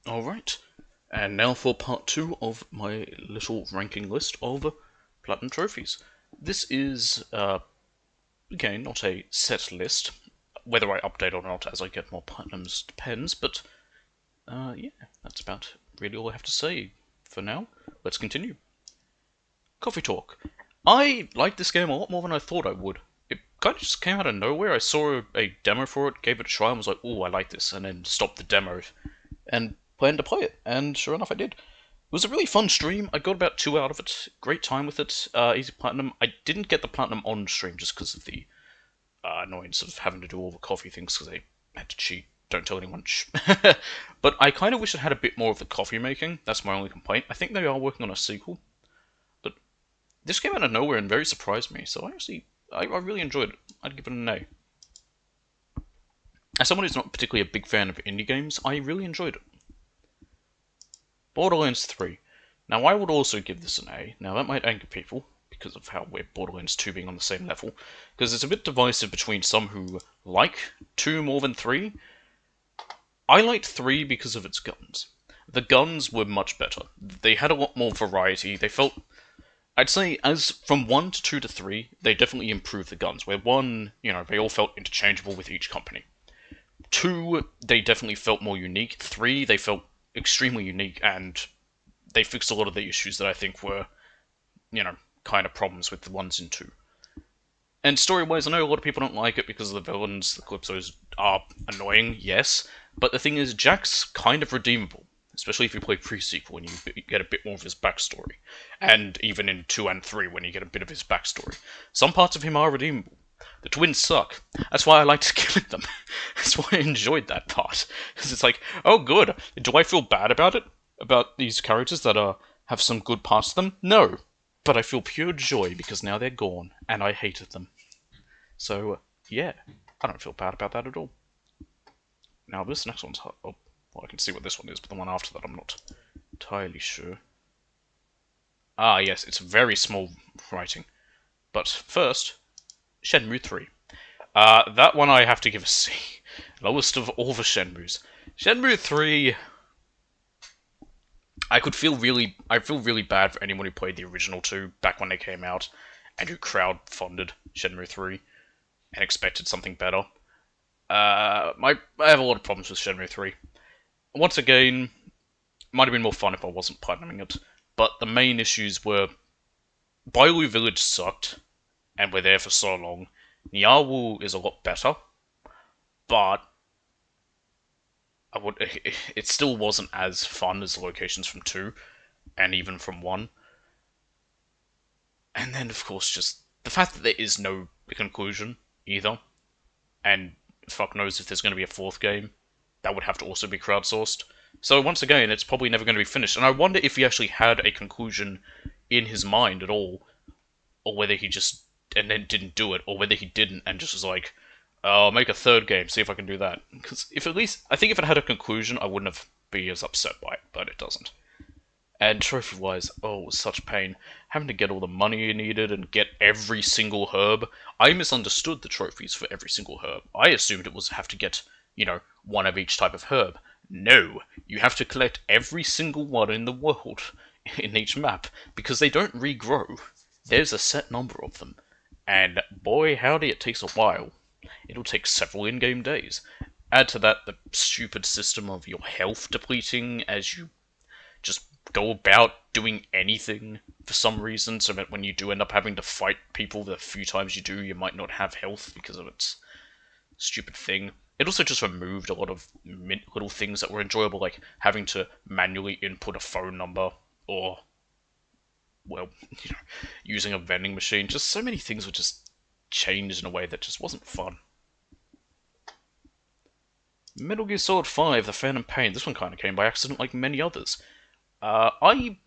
Alright, and now for part 2 of my little ranking list of Platinum Trophies. This is, again, not a set list. Whether I update or not as I get more Platinums depends, but, yeah, that's about really all I have to say for now. Let's continue. Coffee Talk. I liked this game a lot more than I thought I would. It kind of just came out of nowhere. I saw a demo for it, gave it a try, and was like, "Ooh, I like this," and then stopped the demo and planned to play it. And sure enough, I did. It was a really fun stream. I got about 2 out of it. Great time with it. Easy platinum. I didn't get the platinum on stream just because of the annoyance of having to do all the coffee things because I had to cheat. Don't tell anyone. But I kind of wish it had a bit more of the coffee making. That's my only complaint. I think they are working on a sequel. But this came out of nowhere and very surprised me. So I really enjoyed it. I'd give it an A. As someone who's not particularly a big fan of indie games, I really enjoyed it. Borderlands 3. Now, I would also give this an A. Now, that might anger people, because of how we're Borderlands 2 being on the same level, because it's a bit divisive between some who like 2 more than 3. I liked 3 because of its guns. The guns were much better. They had a lot more variety. They felt... I'd say, as from 1 to 2 to 3, they definitely improved the guns, where 1, they all felt interchangeable with each company. 2, they definitely felt more unique. 3, they felt extremely unique, and they fixed a lot of the issues that I think were, kind of problems with the ones in 2. And story-wise, I know a lot of people don't like it because of the villains, the Calypsos are annoying, yes, but the thing is, Jack's kind of redeemable, especially if you play pre-sequel and you get a bit more of his backstory, and even in 2 and 3 when you get a bit of his backstory. Some parts of him are redeemable. The twins suck. That's why I liked killing them. That's why I enjoyed that part. Because it's like, oh good, do I feel bad about it? About these characters that have some good parts to them? No. But I feel pure joy because now they're gone, and I hated them. So, yeah, I don't feel bad about that at all. Now this next one's hard. Oh, well, I can see what this one is, but the one after that I'm not entirely sure. Ah, yes, it's very small writing. But first, Shenmue 3. That one I have to give a C. Lowest of all the Shenmues. Shenmue 3... I feel really bad for anyone who played the original 2 back when they came out, and who crowd-funded Shenmue 3, and expected something better. I have a lot of problems with Shenmue 3. Once again, might have been more fun if I wasn't platinuming it, but the main issues were Bailu Village sucked, and we're there for so long. Niawu is a lot better, but it still wasn't as fun as the locations from 2, and even from 1. And then, of course, just the fact that there is no conclusion, either, and fuck knows if there's going to be a 4th game, that would have to also be crowdsourced. So once again, it's probably never going to be finished, and I wonder if he actually had a conclusion in his mind at all, or whether he just and then didn't do it, or whether he didn't and just was like, I'll make a 3rd game, see if I can do that. Because I think if it had a conclusion, I wouldn't have been as upset by it, but it doesn't. And trophy-wise, oh, it was such pain. Having to get all the money you needed and get every single herb. I misunderstood the trophies for every single herb. I assumed it was have to get, one of each type of herb. No, you have to collect every single one in the world, in each map, because they don't regrow. There's a set number of them. And boy howdy, it takes a while. It'll take several in-game days. Add to that the stupid system of your health depleting as you just go about doing anything for some reason, so that when you do end up having to fight people the few times you do, you might not have health because of its stupid thing. It also just removed a lot of little things that were enjoyable, like having to manually input a phone number, or, well, using a vending machine. Just so many things were just changed in a way that just wasn't fun. Metal Gear Solid 5, The Phantom Pain. This one kind of came by accident like many others. I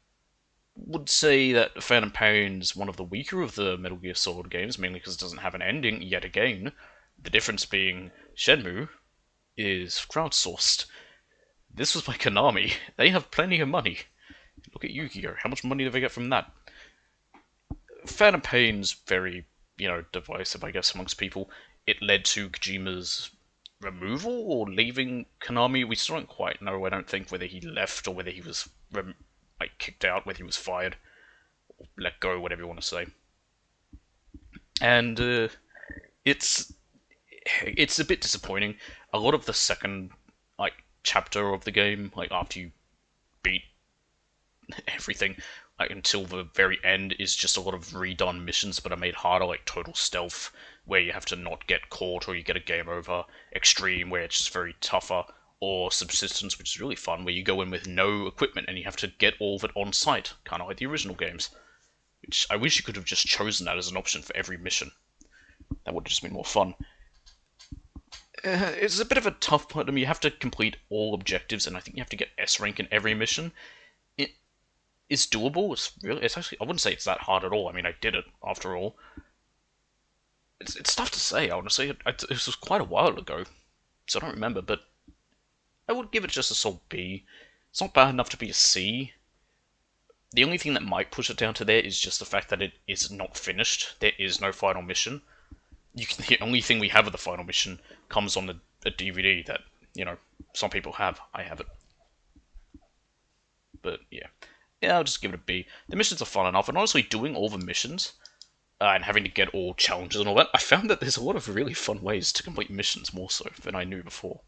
would say that Phantom Pain is one of the weaker of the Metal Gear Solid games, mainly because it doesn't have an ending, yet again. The difference being Shenmue is crowdsourced. This was by Konami. They have plenty of money. Look at Yu-Gi-Oh! How much money do they get from that? Phantom Pain's very, divisive, I guess, amongst people. It led to Kojima's removal or leaving Konami. We still don't quite know. I don't think whether he left or whether he was like kicked out, whether he was fired, or let go, whatever you want to say. And it's it's a bit disappointing. A lot of the second like chapter of the game, like after you beat everything, like until the very end, is just a lot of redone missions, but are made harder, like total stealth, where you have to not get caught or you get a game over, extreme, where it's just very tougher, or subsistence, which is really fun, where you go in with no equipment and you have to get all of it on site, kind of like the original games. Which I wish you could have just chosen that as an option for every mission. That would have just been more fun. It's a bit of a tough part. I mean, you have to complete all objectives, and I think you have to get S rank in every mission. It is doable. It's actually, I wouldn't say it's that hard at all. I mean, I did it after all. It's tough to say. Honestly, it was quite a while ago, so I don't remember. But I would give it just a solid B. It's not bad enough to be a C. The only thing that might push it down to there is just the fact that it is not finished. There is no final mission. The only thing we have of the final mission comes on a DVD that, some people have. I have it. But, yeah. Yeah, I'll just give it a B. The missions are fun enough, and honestly, doing all the missions, and having to get all challenges and all that, I found that there's a lot of really fun ways to complete missions more so than I knew before.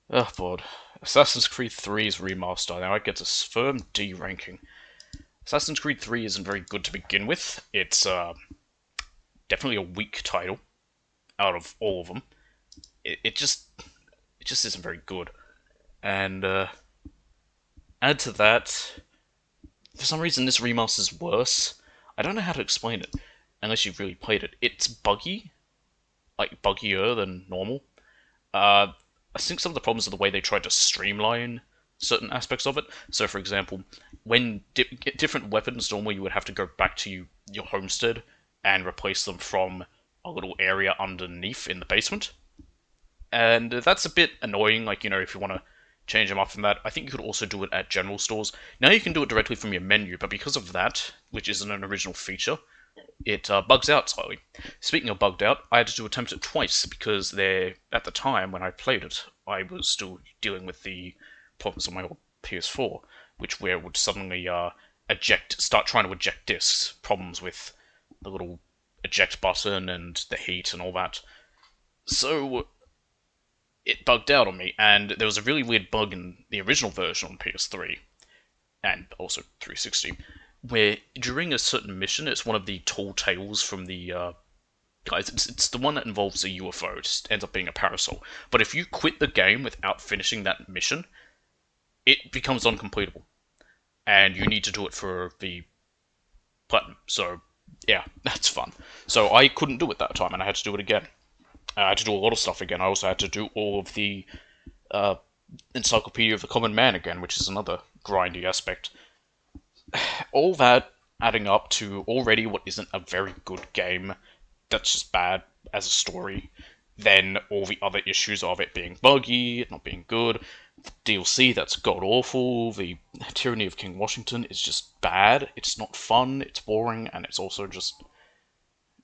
Oh, God. Assassin's Creed 3's remaster. Now it gets a firm D ranking. Assassin's Creed 3 isn't very good to begin with. It's definitely a weak title out of all of them. It just isn't very good. And add to that, for some reason this remaster's worse. I don't know how to explain it, unless you've really played it. It's buggy, like buggier than normal. I think some of the problems are the way they tried to streamline certain aspects of it. So, for example, when different weapons, normally you would have to go back to your homestead and replace them from a little area underneath in the basement. And that's a bit annoying, like, if you want to change them up from that. I think you could also do it at general stores. Now you can do it directly from your menu, but because of that, which isn't an original feature, it bugs out slightly. Speaking of bugged out, I had to attempt it twice because at the time when I played it, I was still dealing with the problems on my old PS4, where it would suddenly start trying to eject discs, problems with the little eject button and the heat and all that. So it bugged out on me, and there was a really weird bug in the original version on PS3 and also 360, where during a certain mission, it's one of the tall tales from the guys. It's the one that involves a UFO. It just ends up being a parasol. But if you quit the game without finishing that mission, it becomes uncompletable, and you need to do it for the platinum. So yeah, that's fun. So I couldn't do it that time, and I had to do it again. I had to do a lot of stuff again. I also had to do all of the Encyclopedia of the Common Man again, which is another grindy aspect. All that adding up to already what isn't a very good game, that's just bad as a story. Then all the other issues of it being buggy, not being good, the DLC that's god awful, the Tyranny of King Washington is just bad, it's not fun, it's boring, and it's also just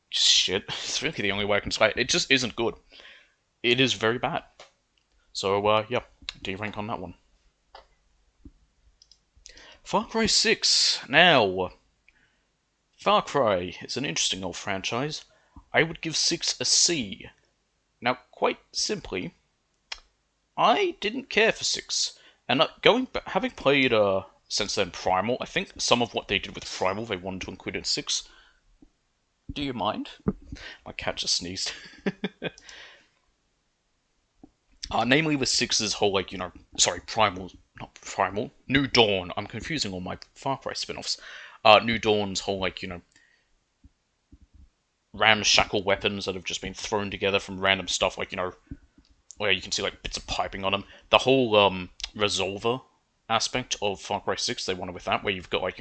shit. It's really the only way I can describe it. It just isn't good. It is very bad. So, yeah, D rank on that one. Far Cry 6. Now, Far Cry is an interesting old franchise. I would give 6 a C. Now, quite simply, I didn't care for 6. And having played since then Primal, I think some of what they did with Primal they wanted to include in 6. Do you mind? My cat just sneezed. Namely with 6's whole, Primal, not Primal, New Dawn. I'm confusing all my Far Cry spin-offs. New Dawn's whole, ramshackle weapons that have just been thrown together from random stuff, where you can see, bits of piping on them. The whole, resolver aspect of Far Cry 6, they wanted with that, where you've got,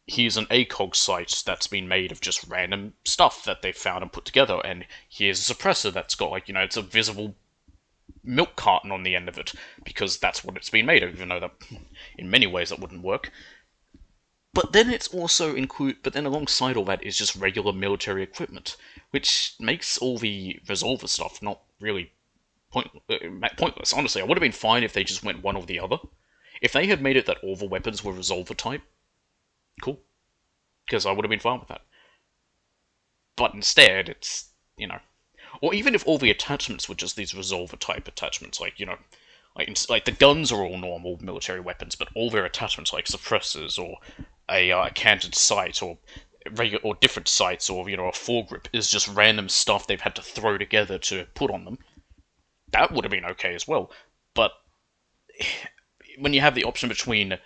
here's an ACOG site that's been made of just random stuff that they found and put together, and here's a suppressor that's got, it's a visible milk carton on the end of it, because that's what it's been made of, even though that, in many ways, that wouldn't work. But then alongside all that is just regular military equipment, which makes all the resolver stuff not really pointless. Honestly, I would have been fine if they just went one or the other. If they had made it that all the weapons were resolver type, cool, because I would have been fine with that. But instead, it's, you know, or even if all the attachments were just these resolver type attachments, like, you know, like the guns are all normal military weapons, but all their attachments, like suppressors or a canted sight or regular or different sights or, you know, a foregrip, is just random stuff they've had to throw together to put on them. That would have been okay as well. But when you have the option between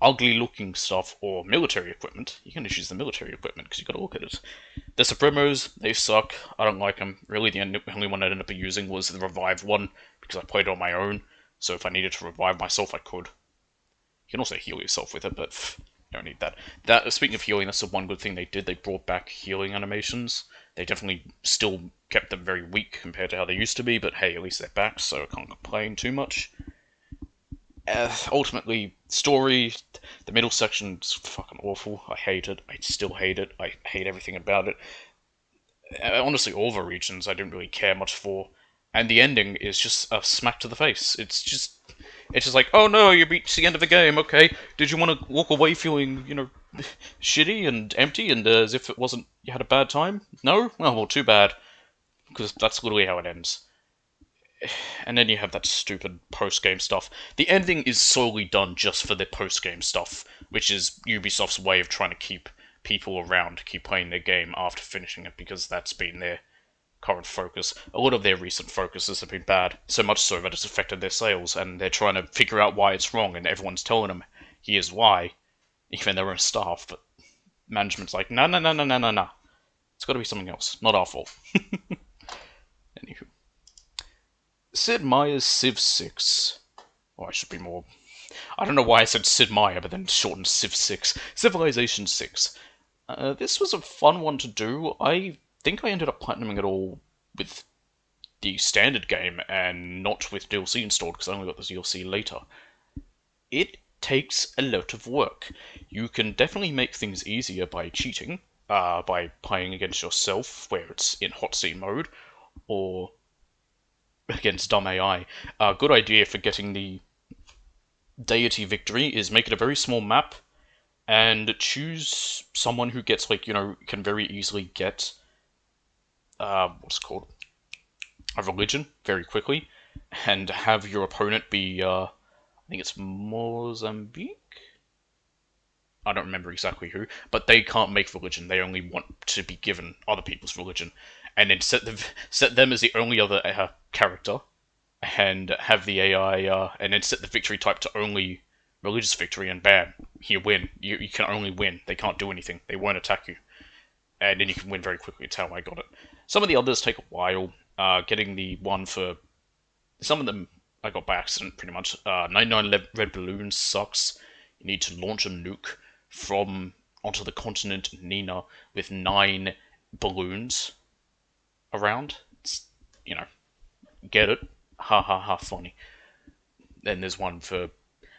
ugly looking stuff or military equipment, you can just use the military equipment because you got to look at it. The Supremos, they suck. I don't like them. Really, the only one I ended up using was the Revive one because I played it on my own. So if I needed to revive myself, I could. You can also heal yourself with it, but you don't need that. Speaking of healing, that's the one good thing they did. They brought back healing animations. They definitely still kept them very weak compared to how they used to be, but hey, at least they're back, so I can't complain too much. Ultimately, story, the middle section's fucking awful. I hate it. I still hate it. I hate everything about it. Honestly, all the regions I didn't really care much for, and the ending is just a smack to the face. It's just like, oh no, you reached the end of the game. Okay, did you want to walk away feeling, you know, shitty and empty and as if it wasn't you had a bad time? No, oh well, too bad, because that's literally how it ends. And then you have that stupid post-game stuff. The ending is solely done just for the post-game stuff, which is Ubisoft's way of trying to keep people around to keep playing their game after finishing it, because that's been their current focus. A lot of their recent focuses have been bad, so much so that it's affected their sales, and they're trying to figure out why it's wrong, and everyone's telling them, here's why, even their own staff, but management's like, no, no, no, no, no, no, no. It's gotta be something else, not our fault. Anywho. Sid Meier's Civ 6. Oh, I should be more... I don't know why I said Sid Meier, but then shortened Civ 6. Civilization 6. This was a fun one to do. I think I ended up platinuming it all with the standard game and not with DLC installed, because I only got the DLC later. It takes a lot of work. You can definitely make things easier by cheating, by playing against yourself, where it's in hot seat mode, or against dumb AI. A good idea for getting the deity victory is make it a very small map and choose someone who gets, like, you know, can very easily get what's it called, a religion very quickly, and have your opponent be I think it's Mozambique. I don't remember exactly who, but they can't make religion. They only want to be given other people's religion, and then set them as the only other character, and have the AI, and then set the victory type to only religious victory, and bam, you win. You can only win. They can't do anything. They won't attack you, and then you can win very quickly. It's how I got it. Some of the others take a while. Getting the one for some of them I got by accident, pretty much. 99 red balloons sucks. You need to launch a nuke from onto the continent Nina with 9 balloons around. It's, you know, get it? Ha ha ha, funny. Then there's one for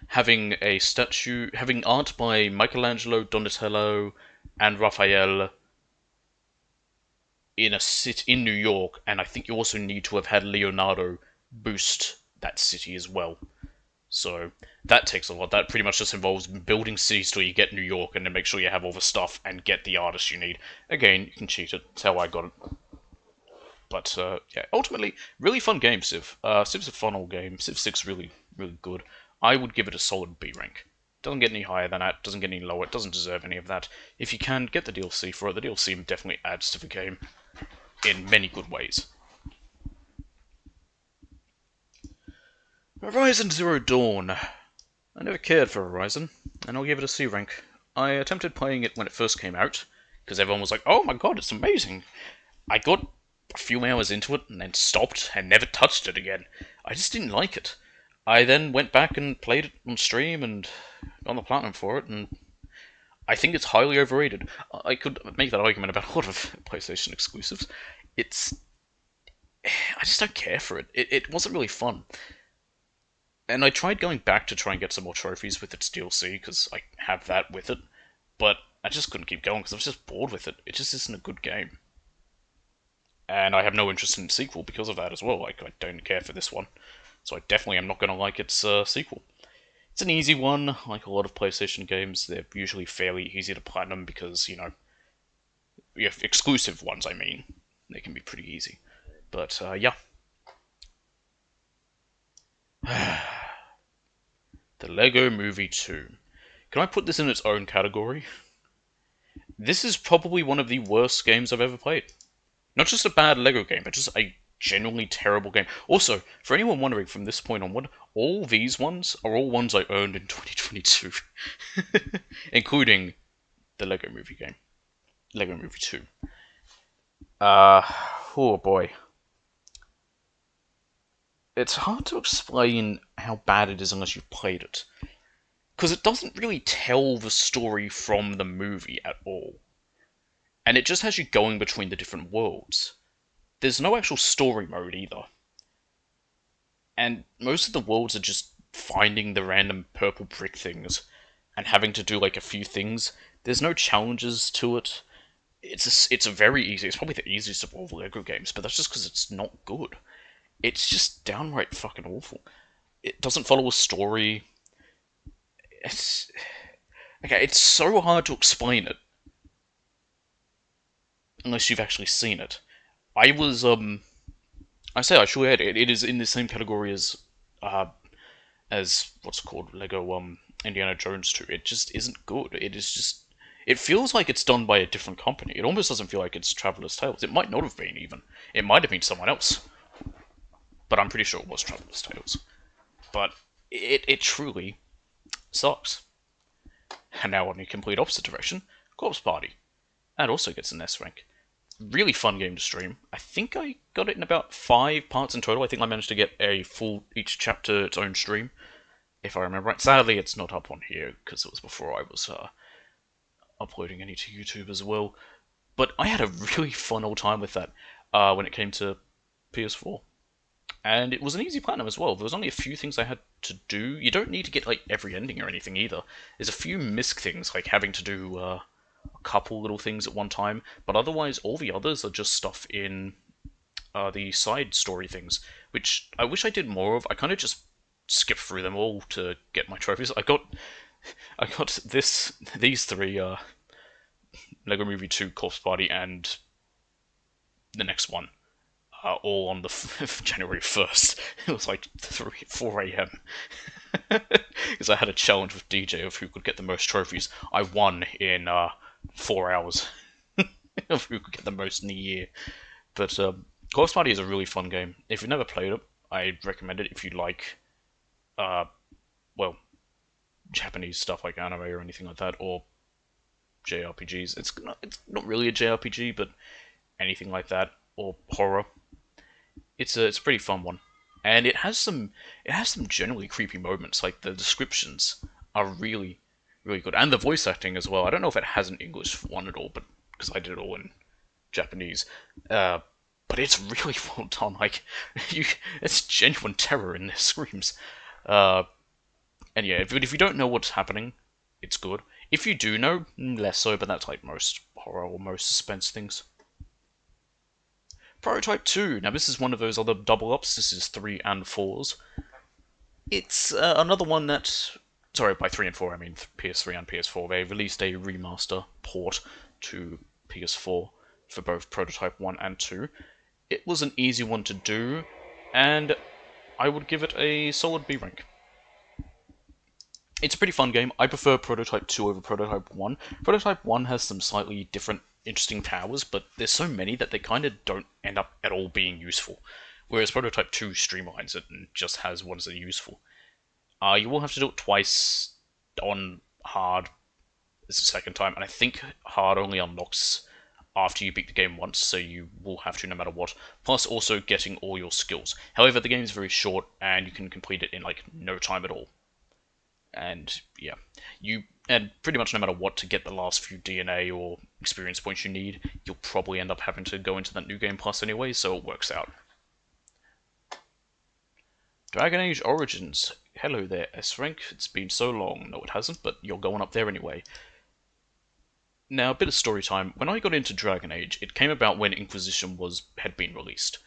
having a statue, having art by Michelangelo, Donatello, and Raphael in a city in New York, and I think you also need to have had Leonardo boost that city as well. So that takes a lot. That pretty much just involves building cities till you get New York, and then make sure you have all the stuff and get the artists you need. Again, you can cheat it. That's how I got it. But yeah, ultimately, really fun game, Civ. Civ's a fun old game. Civ 6 really, really good. I would give it a solid B rank. Doesn't get any higher than that, doesn't get any lower, it doesn't deserve any of that. If you can, get the DLC for it. The DLC definitely adds to the game in many good ways. Horizon Zero Dawn. I never cared for Horizon, and I'll give it a C rank. I attempted playing it when it first came out, because everyone was like, oh my god, it's amazing. I got a few hours into it, and then stopped, and never touched it again. I just didn't like it. I then went back and played it on stream, and got the platinum for it, and I think it's highly overrated. I could make that argument about a lot of PlayStation exclusives. I just don't care for it. It wasn't really fun. And I tried going back to try and get some more trophies with its DLC, because I have that with it, but I just couldn't keep going because I was just bored with it. It just isn't a good game. and I have no interest in the sequel because of that as well. Like, I don't care for this one, so I definitely am not going to like its sequel. It's an easy one, like a lot of PlayStation games. They're usually fairly easy to platinum because, you know, exclusive ones, I mean. They can be pretty easy. But, yeah. The Lego Movie 2. Can I put this in its own category? This is probably one of the worst games I've ever played. Not just a bad Lego game, but just a genuinely terrible game. Also, for anyone wondering from this point onward, all these ones are all ones I earned in 2022. Including the Lego Movie game. Lego Movie 2. Oh boy. It's hard to explain how bad it is unless you've played it. Because it doesn't really tell the story from the movie at all. And it just has you going between the different worlds. There's no actual story mode either. And most of the worlds are just finding the random purple brick things and having to do like a few things. There's no challenges to it. It's a very easy. It's probably the easiest of all the Lego games, but that's just because it's not good. It's just downright fucking awful. It doesn't follow a story. It's okay. It's so hard to explain it unless you've actually seen it. I was I say I should add it is in the same category as what's it called Lego Indiana Jones 2. It just isn't good. It is just it feels like it's done by a different company. It almost doesn't feel like it's Traveller's Tales. It might not have been even. It might have been someone else. But I'm pretty sure it was Traveller's Tales. But it truly sucks. And now on the complete opposite direction, Corpse Party. That also gets an S rank. Really fun game to stream. I think I got it in about 5 parts in total. I think I managed to get a full, each chapter its own stream, if I remember right. Sadly, it's not up on here, because it was before I was uploading any to YouTube as well. But I had a really fun old time with that when it came to PS4. And it was an easy platinum as well. There was only a few things I had to do. You don't need to get like every ending or anything either. There's a few misc things, like having to do a couple little things at one time, but otherwise all the others are just stuff in the side story things, which I wish I did more of. I kind of just skipped through them all to get my trophies. I got these three Lego Movie 2, Corpse Party, and the next one. All on the January 1st. It was like 4 a.m. Because I had a challenge with DJ of who could get the most trophies. I won in 4 hours of who could get the most in a year. But Corpse Party is a really fun game. If you've never played it, I'd recommend it if you like, well, Japanese stuff like anime or anything like that, or JRPGs. It's not really a JRPG, but anything like that, or horror. It's a pretty fun one, and it has some generally creepy moments. Like the descriptions are really good, and the voice acting as well. I don't know if it has an English one at all, but because I did it all in Japanese, but it's really well done. Like it's genuine terror in their screams. And yeah, if you don't know what's happening, it's good. If you do know, less so, but that's like most horror or most suspense things. Prototype 2. Now, this is one of those other double ups. This is 3 and 4s. It's another one that. Sorry, by 3 and 4, I mean PS3 and PS4. They released a remaster port to PS4 for both Prototype 1 and 2. It was an easy one to do, and I would give it a solid B rank. It's a pretty fun game. I prefer Prototype 2 over Prototype 1. Prototype 1 has some slightly different, interesting powers, but there's so many that they kind of don't end up at all being useful. Whereas Prototype 2 streamlines it and just has ones that are useful. You will have to do it twice on hard as the second time, and I think hard only unlocks after you beat the game once, so you will have to no matter what. Plus also getting all your skills. However, the game is very short, and you can complete it in like no time at all. And yeah, and pretty much no matter what to get the last few DNA or experience points you need, you'll probably end up having to go into that New Game Plus anyway, so it works out. Dragon Age Origins. Hello there, S-Rank. It's been so long. No, it hasn't, but you're going up there anyway. Now, a bit of story time. When I got into Dragon Age, it came about when Inquisition had been released.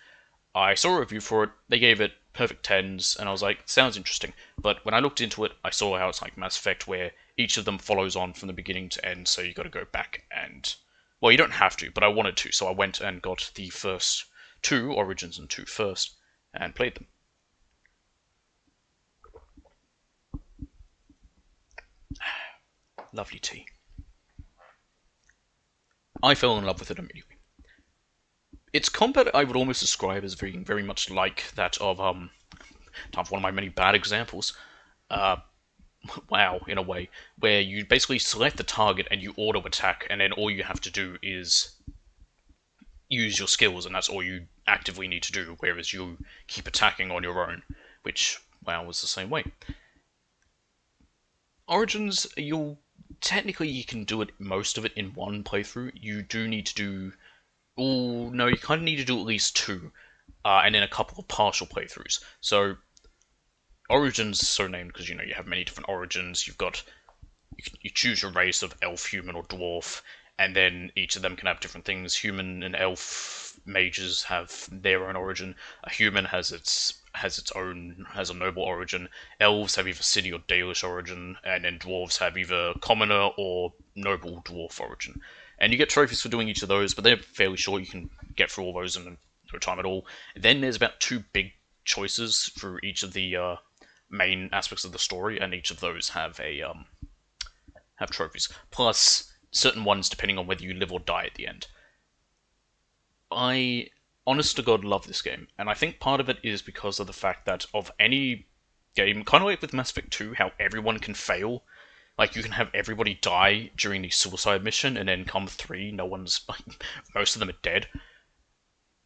I saw a review for it, they gave it perfect 10s, and I was like, sounds interesting. But when I looked into it, I saw how it's like Mass Effect, where each of them follows on from the beginning to end, so you gotta go back and... Well, you don't have to, but I wanted to, so I went and got the first two, Origins and 2 first, and played them. Lovely tea. I fell in love with it immediately. Its combat I would almost describe as being very much like that of one of my many bad examples. Uh, WoW, in a way, where you basically select the target and you auto attack, and then all you have to do is use your skills, and that's all you actively need to do. Whereas you keep attacking on your own, which WoW was the same way. Origins, technically you can do it most of it in one playthrough. You do need to do no, you kind of need to do at least two, and then a couple of partial playthroughs. So, Origins is so named because you have many different origins. You choose your race of elf, human, or dwarf, and then each of them can have different things. Human and elf mages have their own origin. A human has a noble origin. Elves have either city or Dalish origin, and then dwarves have either commoner or noble dwarf origin. And you get trophies for doing each of those, but they're fairly short. You can get through all those in no time at all. Then there's about 2 big choices for each of the main aspects of the story, and each of those have trophies. Plus certain ones depending on whether you live or die at the end. I, honest to God, love this game, and I think part of it is because of the fact that of any game, kind of like with Mass Effect 2, how everyone can fail. Like, you can have everybody die during the suicide mission, and then come 3, most of them are dead.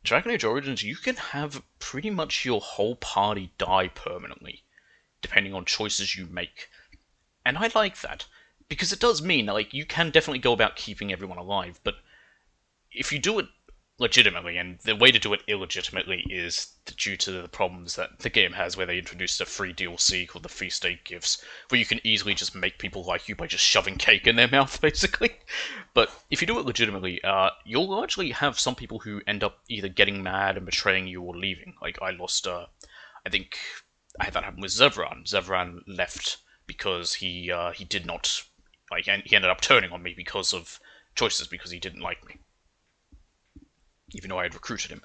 Dragon Age Origins, you can have pretty much your whole party die permanently, depending on choices you make. And I like that, because it does mean that, like, you can definitely go about keeping everyone alive, but if you do it legitimately, and the way to do it illegitimately is due to the problems that the game has, where they introduced a free DLC called the Feast Day Gifts, where you can easily just make people like you by just shoving cake in their mouth, basically. But if you do it legitimately, you'll largely have some people who end up either getting mad and betraying you or leaving. Like, I think I had that happen with Zevran. Zevran left because he did not, like, and he ended up turning on me because of choices, because he didn't like me, even though I had recruited him.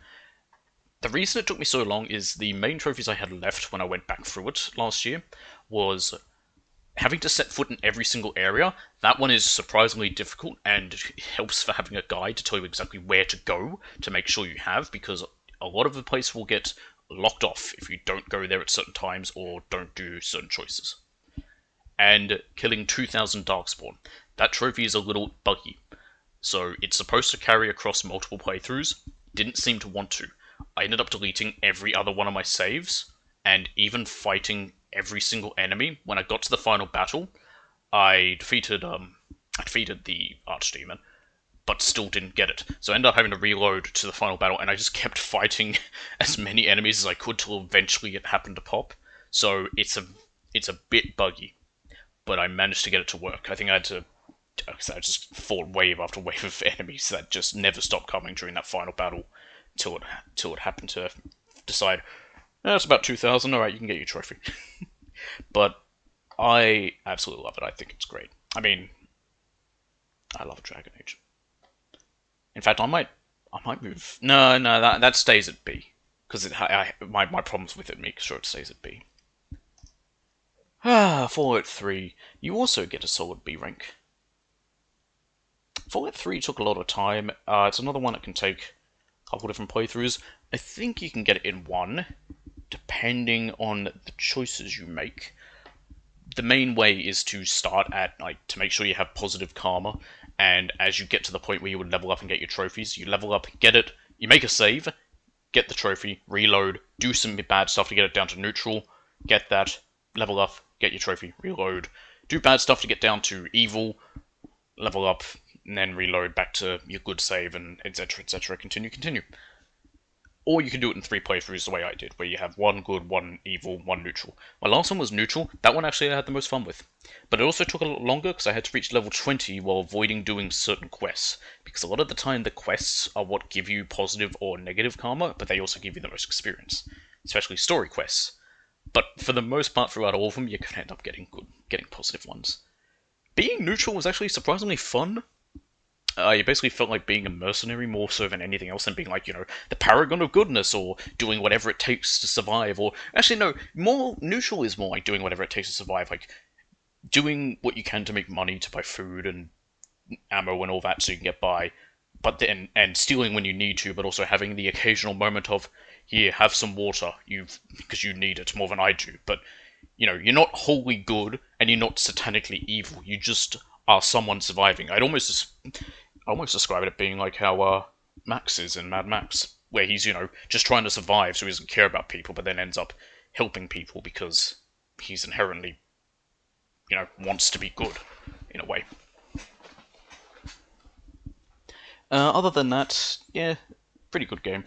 The reason it took me so long is the main trophies I had left when I went back through it last year was having to set foot in every single area. That one is surprisingly difficult, and helps for having a guide to tell you exactly where to go to make sure you have, because a lot of the place will get locked off if you don't go there at certain times or don't do certain choices. And killing 2,000 Darkspawn. That trophy is a little buggy. So it's supposed to carry across multiple playthroughs, didn't seem to want to. I ended up deleting every other one of my saves, and even fighting every single enemy. When I got to the final battle, I defeated the Archdemon, but still didn't get it. So I ended up having to reload to the final battle, and I just kept fighting as many enemies as I could till eventually it happened to pop. So it's a bit buggy, but I managed to get it to work. I think I had to because I just fought wave after wave of enemies that just never stopped coming during that final battle till it happened to decide, that's about 2,000, alright, you can get your trophy. But I absolutely love it. I think it's great. I mean, I love Dragon Age. In fact, I might move. No, that stays at B, because my problems with it make sure it stays at B. Fallout 3. You also get a solid B rank. Fallout 3 took a lot of time. It's another one that can take a couple different playthroughs. I think you can get it in one, depending on the choices you make. The main way is to start at, to make sure you have positive karma, and as you get to the point where you would level up and get your trophies, you level up, get it, you make a save, get the trophy, reload, do some bad stuff to get it down to neutral, get that, level up, get your trophy, reload, do bad stuff to get down to evil, level up, and then reload back to your good save, and etc, etc, continue. Or you can do it in 3 playthroughs the way I did, where you have one good, one evil, one neutral. My last one was neutral. That one actually I had the most fun with. But it also took a lot longer because I had to reach level 20 while avoiding doing certain quests. Because a lot of the time the quests are what give you positive or negative karma, but they also give you the most experience. Especially story quests. But for the most part throughout all of them, you can end up getting positive ones. Being neutral was actually surprisingly fun. You basically felt like being a mercenary more so than anything else, and being like, the paragon of goodness, or doing whatever it takes to survive, or actually no, more neutral is more like doing whatever it takes to survive, like doing what you can to make money to buy food and ammo and all that so you can get by, but then and stealing when you need to, but also having the occasional moment of, here, have some water, because you need it more than I do, but you're not wholly good and you're not satanically evil. You just are someone surviving. I almost describe it as being like how Max is in Mad Max, where he's just trying to survive, so he doesn't care about people, but then ends up helping people because he's inherently wants to be good in a way. Other than that, yeah, pretty good game.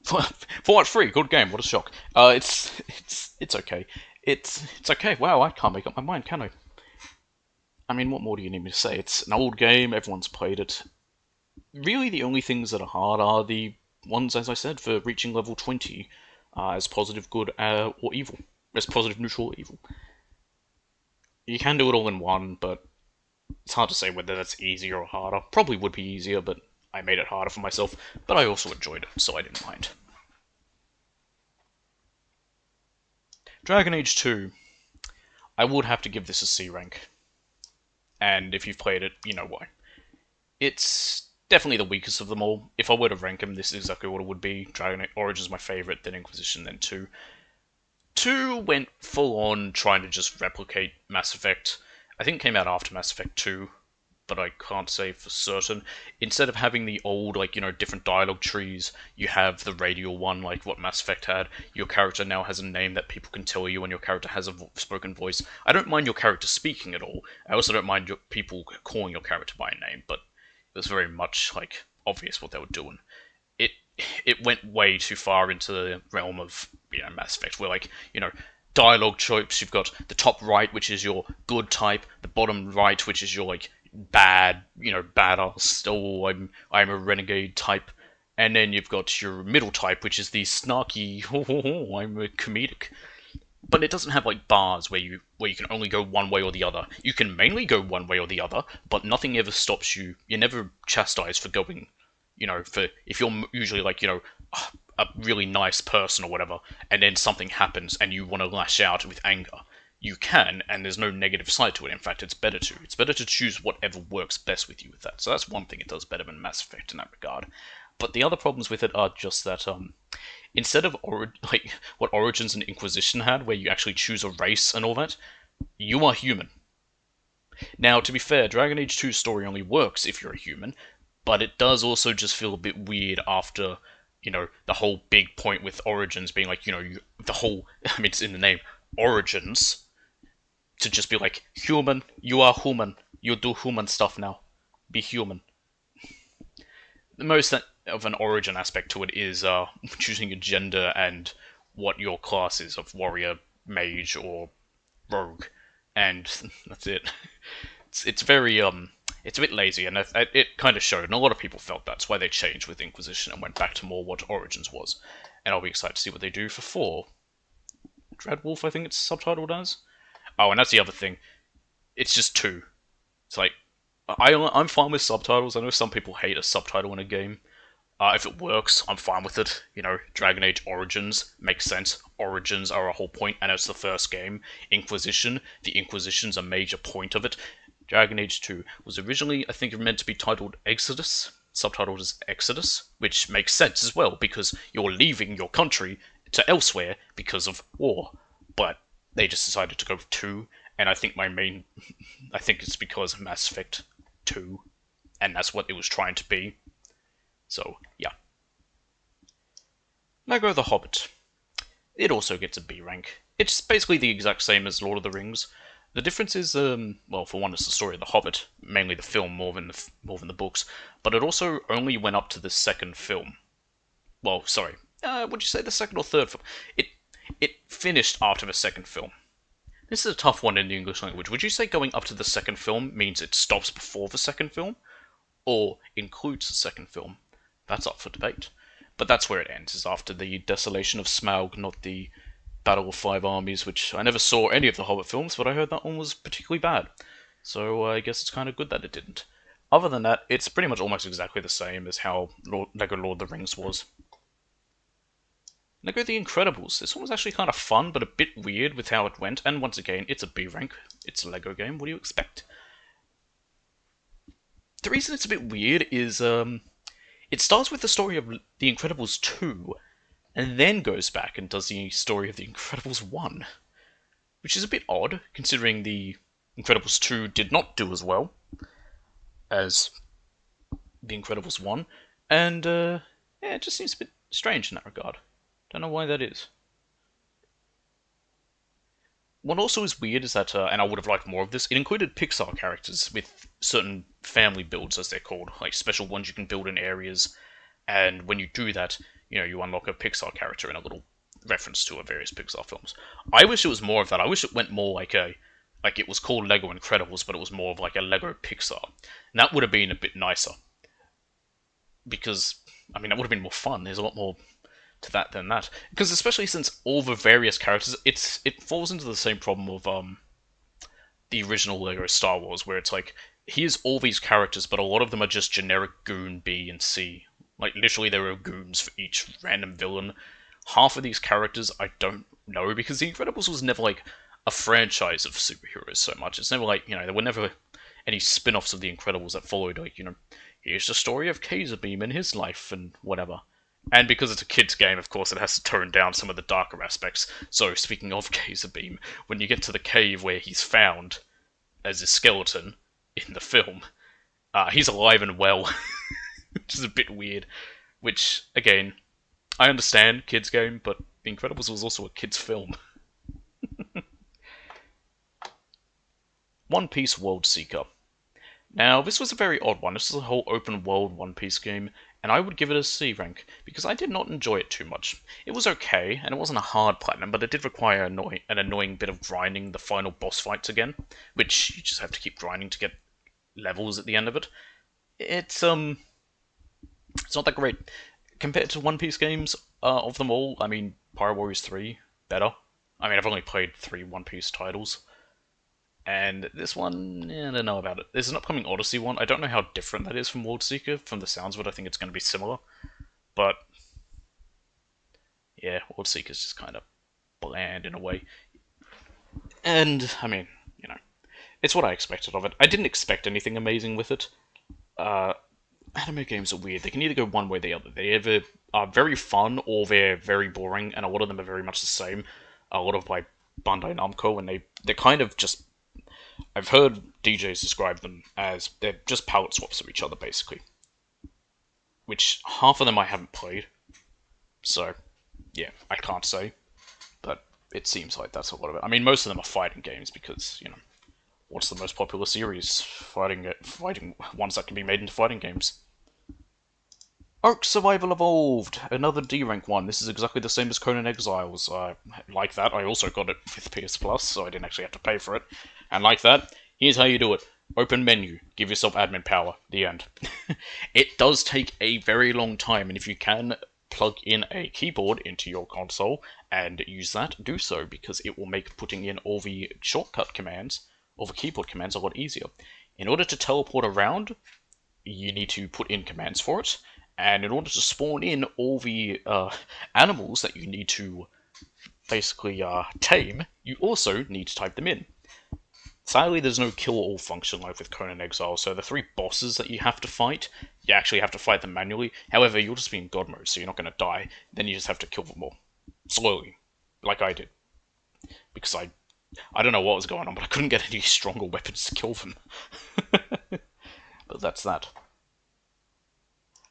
Fallout 3, good game. What a shock. It's okay. It's okay. Wow, I can't make up my mind, can I? I mean, what more do you need me to say? It's an old game. Everyone's played it. Really, the only things that are hard are the ones, as I said, for reaching level 20 as positive, good, or evil. As positive, neutral, or evil. You can do it all in one, but it's hard to say whether that's easier or harder. Probably would be easier, but I made it harder for myself. But I also enjoyed it, so I didn't mind. Dragon Age 2. I would have to give this a C rank. And if you've played it, you know why. It's definitely the weakest of them all. If I were to rank them, this is exactly what it would be. Dragon Age Origins my favourite, then Inquisition, then 2. 2 went full on trying to just replicate Mass Effect. I think it came out after Mass Effect 2, but I can't say for certain. Instead of having the old, different dialogue trees, you have the radial one, like what Mass Effect had. Your character now has a name that people can tell you, and your character has a spoken voice. I don't mind your character speaking at all. I also don't mind people calling your character by name, but it was very much, obvious what they were doing. It it went way too far into the realm of Mass Effect, where dialogue tropes. You've got the top right, which is your good type, the bottom right, which is your bad, badass. Oh, I'm a renegade type, and then you've got your middle type, which is the snarky. Oh, I'm a comedic. But it doesn't have bars where you can only go one way or the other. You can mainly go one way or the other, but nothing ever stops you. You're never chastised for going for if you're usually a really nice person or whatever, and then something happens and you want to lash out with anger, you can, and there's no negative side to it. In fact, it's better to. It's better to choose whatever works best with you with that. So that's one thing it does better than Mass Effect in that regard. But the other problems with it are just that instead of what Origins and Inquisition had, where you actually choose a race and all that, you are human. Now, to be fair, Dragon Age 2 story only works if you're a human, but it does also just feel a bit weird after, the whole big point with Origins being the whole, I mean, it's in the name, Origins, to just be human, you are human, you do human stuff now, be human. The most of an origin aspect to it is choosing your gender and what your class is of warrior, mage, or rogue, and that's it. It's very it's a bit lazy, and it kind of showed, and a lot of people felt that's why they changed with Inquisition and went back to more what Origins was. And I'll be excited to see what they do for 4. Dreadwolf, I think it's subtitled as. Oh, and that's the other thing. It's just 2. It's I'm fine with subtitles. I know some people hate a subtitle in a game. If it works, I'm fine with it. Dragon Age Origins makes sense. Origins are a whole point, and it's the first game. Inquisition, the Inquisition's a major point of it. Dragon Age 2 was originally, I think, meant to be titled Exodus, subtitled as Exodus, which makes sense as well, because you're leaving your country to elsewhere because of war. But they just decided to go with 2, and I think I think it's because of Mass Effect 2, and that's what it was trying to be. So, yeah. Now go The Hobbit. It also gets a B rank. It's basically the exact same as Lord of the Rings. The difference is, well, for one, it's the story of The Hobbit, mainly the film more than the books, but it also only went up to the second film. Well, sorry, would you say the second or third film? It it finished after the second film. This is a tough one in the English language. Would you say going up to the second film means it stops before the second film, or includes the second film? That's up for debate. But that's where it ends, is after the desolation of Smaug, not the Battle of Five Armies, which I never saw any of the Hobbit films, but I heard that one was particularly bad. So I guess it's kind of good that it didn't. Other than that, it's pretty much almost exactly the same as how Lego Lord of the Rings was. Lego The Incredibles. This one was actually kind of fun, but a bit weird with how it went. And once again, it's a B rank. It's a Lego game. What do you expect? The reason it's a bit weird is it starts with the story of The Incredibles 2, and then goes back and does the story of The Incredibles 1, which is a bit odd, considering The Incredibles 2 did not do as well as The Incredibles 1, and yeah, it just seems a bit strange in that regard. Don't know why that is. What also is weird is that, and I would have liked more of this, it included Pixar characters with certain family builds, as they're called, like special ones you can build in areas, and when you do that, you unlock a Pixar character in a little reference to various Pixar films. I wish it was more of that. I wish it went more like it was called Lego Incredibles, but it was more of like a Lego Pixar. And that would have been a bit nicer, because I mean that would have been more fun. There's a lot more to that than that, because especially since all the various characters, it falls into the same problem of the original Lego Star Wars, where it's like here's all these characters, but a lot of them are just generic goon B and C. Like literally, there are goons for each random villain. Half of these characters I don't know, because The Incredibles was never like a franchise of superheroes so much. It's never like there were never any spin-offs of The Incredibles that followed like here's the story of Kazerbeam and his life and whatever. And because it's a kid's game, of course, it has to tone down some of the darker aspects. So, speaking of Kazerbeam, when you get to the cave where he's found as a skeleton in the film, he's alive and well, which is a bit weird. Which, again, I understand, kids' game, but The Incredibles was also a kids' film. One Piece World Seeker. Now, this was a very odd one. This is a whole open world One Piece game, and I would give it a C rank, because I did not enjoy it too much. It was okay, and it wasn't a hard platinum, but it did require an annoying bit of grinding the final boss fights again, which you just have to keep grinding to get levels at the end of it. It's not that great. Compared to One Piece games, of them all, I mean, Pyro Warriors 3, better. I mean, I've only played 3 One Piece titles. And this one, I don't know about it. There's an upcoming Odyssey one. I don't know how different that is from World Seeker. From the sounds of it, I think it's going to be similar. But, yeah, World Seeker's just kind of bland in a way. And, I mean, it's what I expected of it. I didn't expect anything amazing with it. Anime games are weird. They can either go one way or the other. They either are very fun or they're very boring, and a lot of them are very much the same. A lot of, like, Bandai Namco, and they're kind of just... I've heard DJs describe them as they're just palette swaps of each other, basically. Which half of them I haven't played, so yeah, I can't say. But it seems like that's a lot of it. I mean, most of them are fighting games because what's the most popular series? Fighting ones that can be made into fighting games. Ark Survival Evolved, another D rank one. This is exactly the same as Conan Exiles. Like that, I also got it with PS Plus, so I didn't actually have to pay for it. And like that, here's how you do it. Open menu, give yourself admin power, the end. It does take a very long time, and if you can plug in a keyboard into your console and use that, do so, because it will make putting in all the shortcut commands, or the keyboard commands, a lot easier. In order to teleport around, you need to put in commands for it, and in order to spawn in all the animals that you need to basically tame, you also need to type them in. Sadly, there's no kill-all function like with Conan Exile, so the 3 bosses that you have to fight, you actually have to fight them manually. However, you'll just be in God mode, so you're not going to die. Then you just have to kill them all. Slowly. Like I did. Because I don't know what was going on, but I couldn't get any stronger weapons to kill them. But that's that.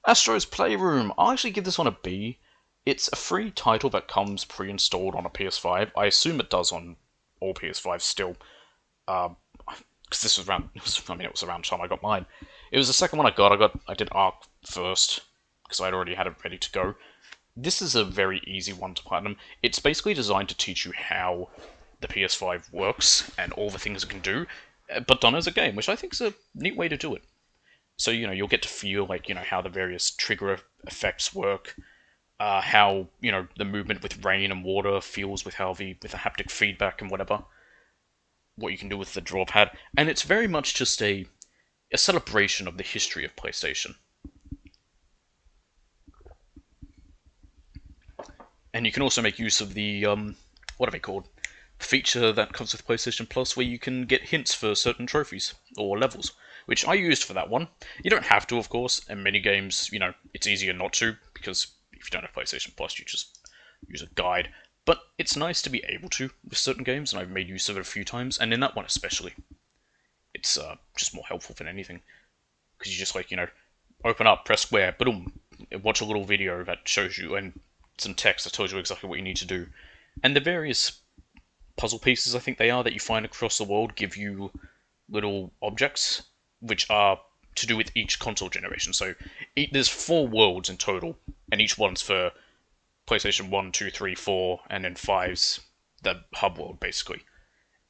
Astro's Playroom. I'll actually give this one a B. It's a free title that comes pre-installed on a PS5. I assume it does on all PS5s still. Because this was around, it was around the time I got mine. It was the second one I got. I did Ark first, because I'd already had it ready to go. This is a very easy one to platinum. It's basically designed to teach you how the PS5 works and all the things it can do, but done as a game, which I think is a neat way to do it. So, you'll get to feel like, how the various trigger effects work, how, the movement with rain and water feels with with the haptic feedback and whatever, what you can do with the draw pad, and it's very much just a celebration of the history of PlayStation. And you can also make use of the what are they called? Feature that comes with PlayStation Plus, where you can get hints for certain trophies or levels, which I used for that one. You don't have to, of course. In many games, it's easier not to, because if you don't have PlayStation Plus, you just use a guide. But it's nice to be able to with certain games, and I've made use of it a few times, and in that one especially, it's just more helpful than anything, because you just open up, press square, boom, watch a little video that shows you, and some text that tells you exactly what you need to do. And the various puzzle pieces, I think they are, that you find across the world give you little objects, which are to do with each console generation. So there's 4 worlds in total, and each one's for PlayStation 1, 2, 3, 4, and then 5's the hub world, basically.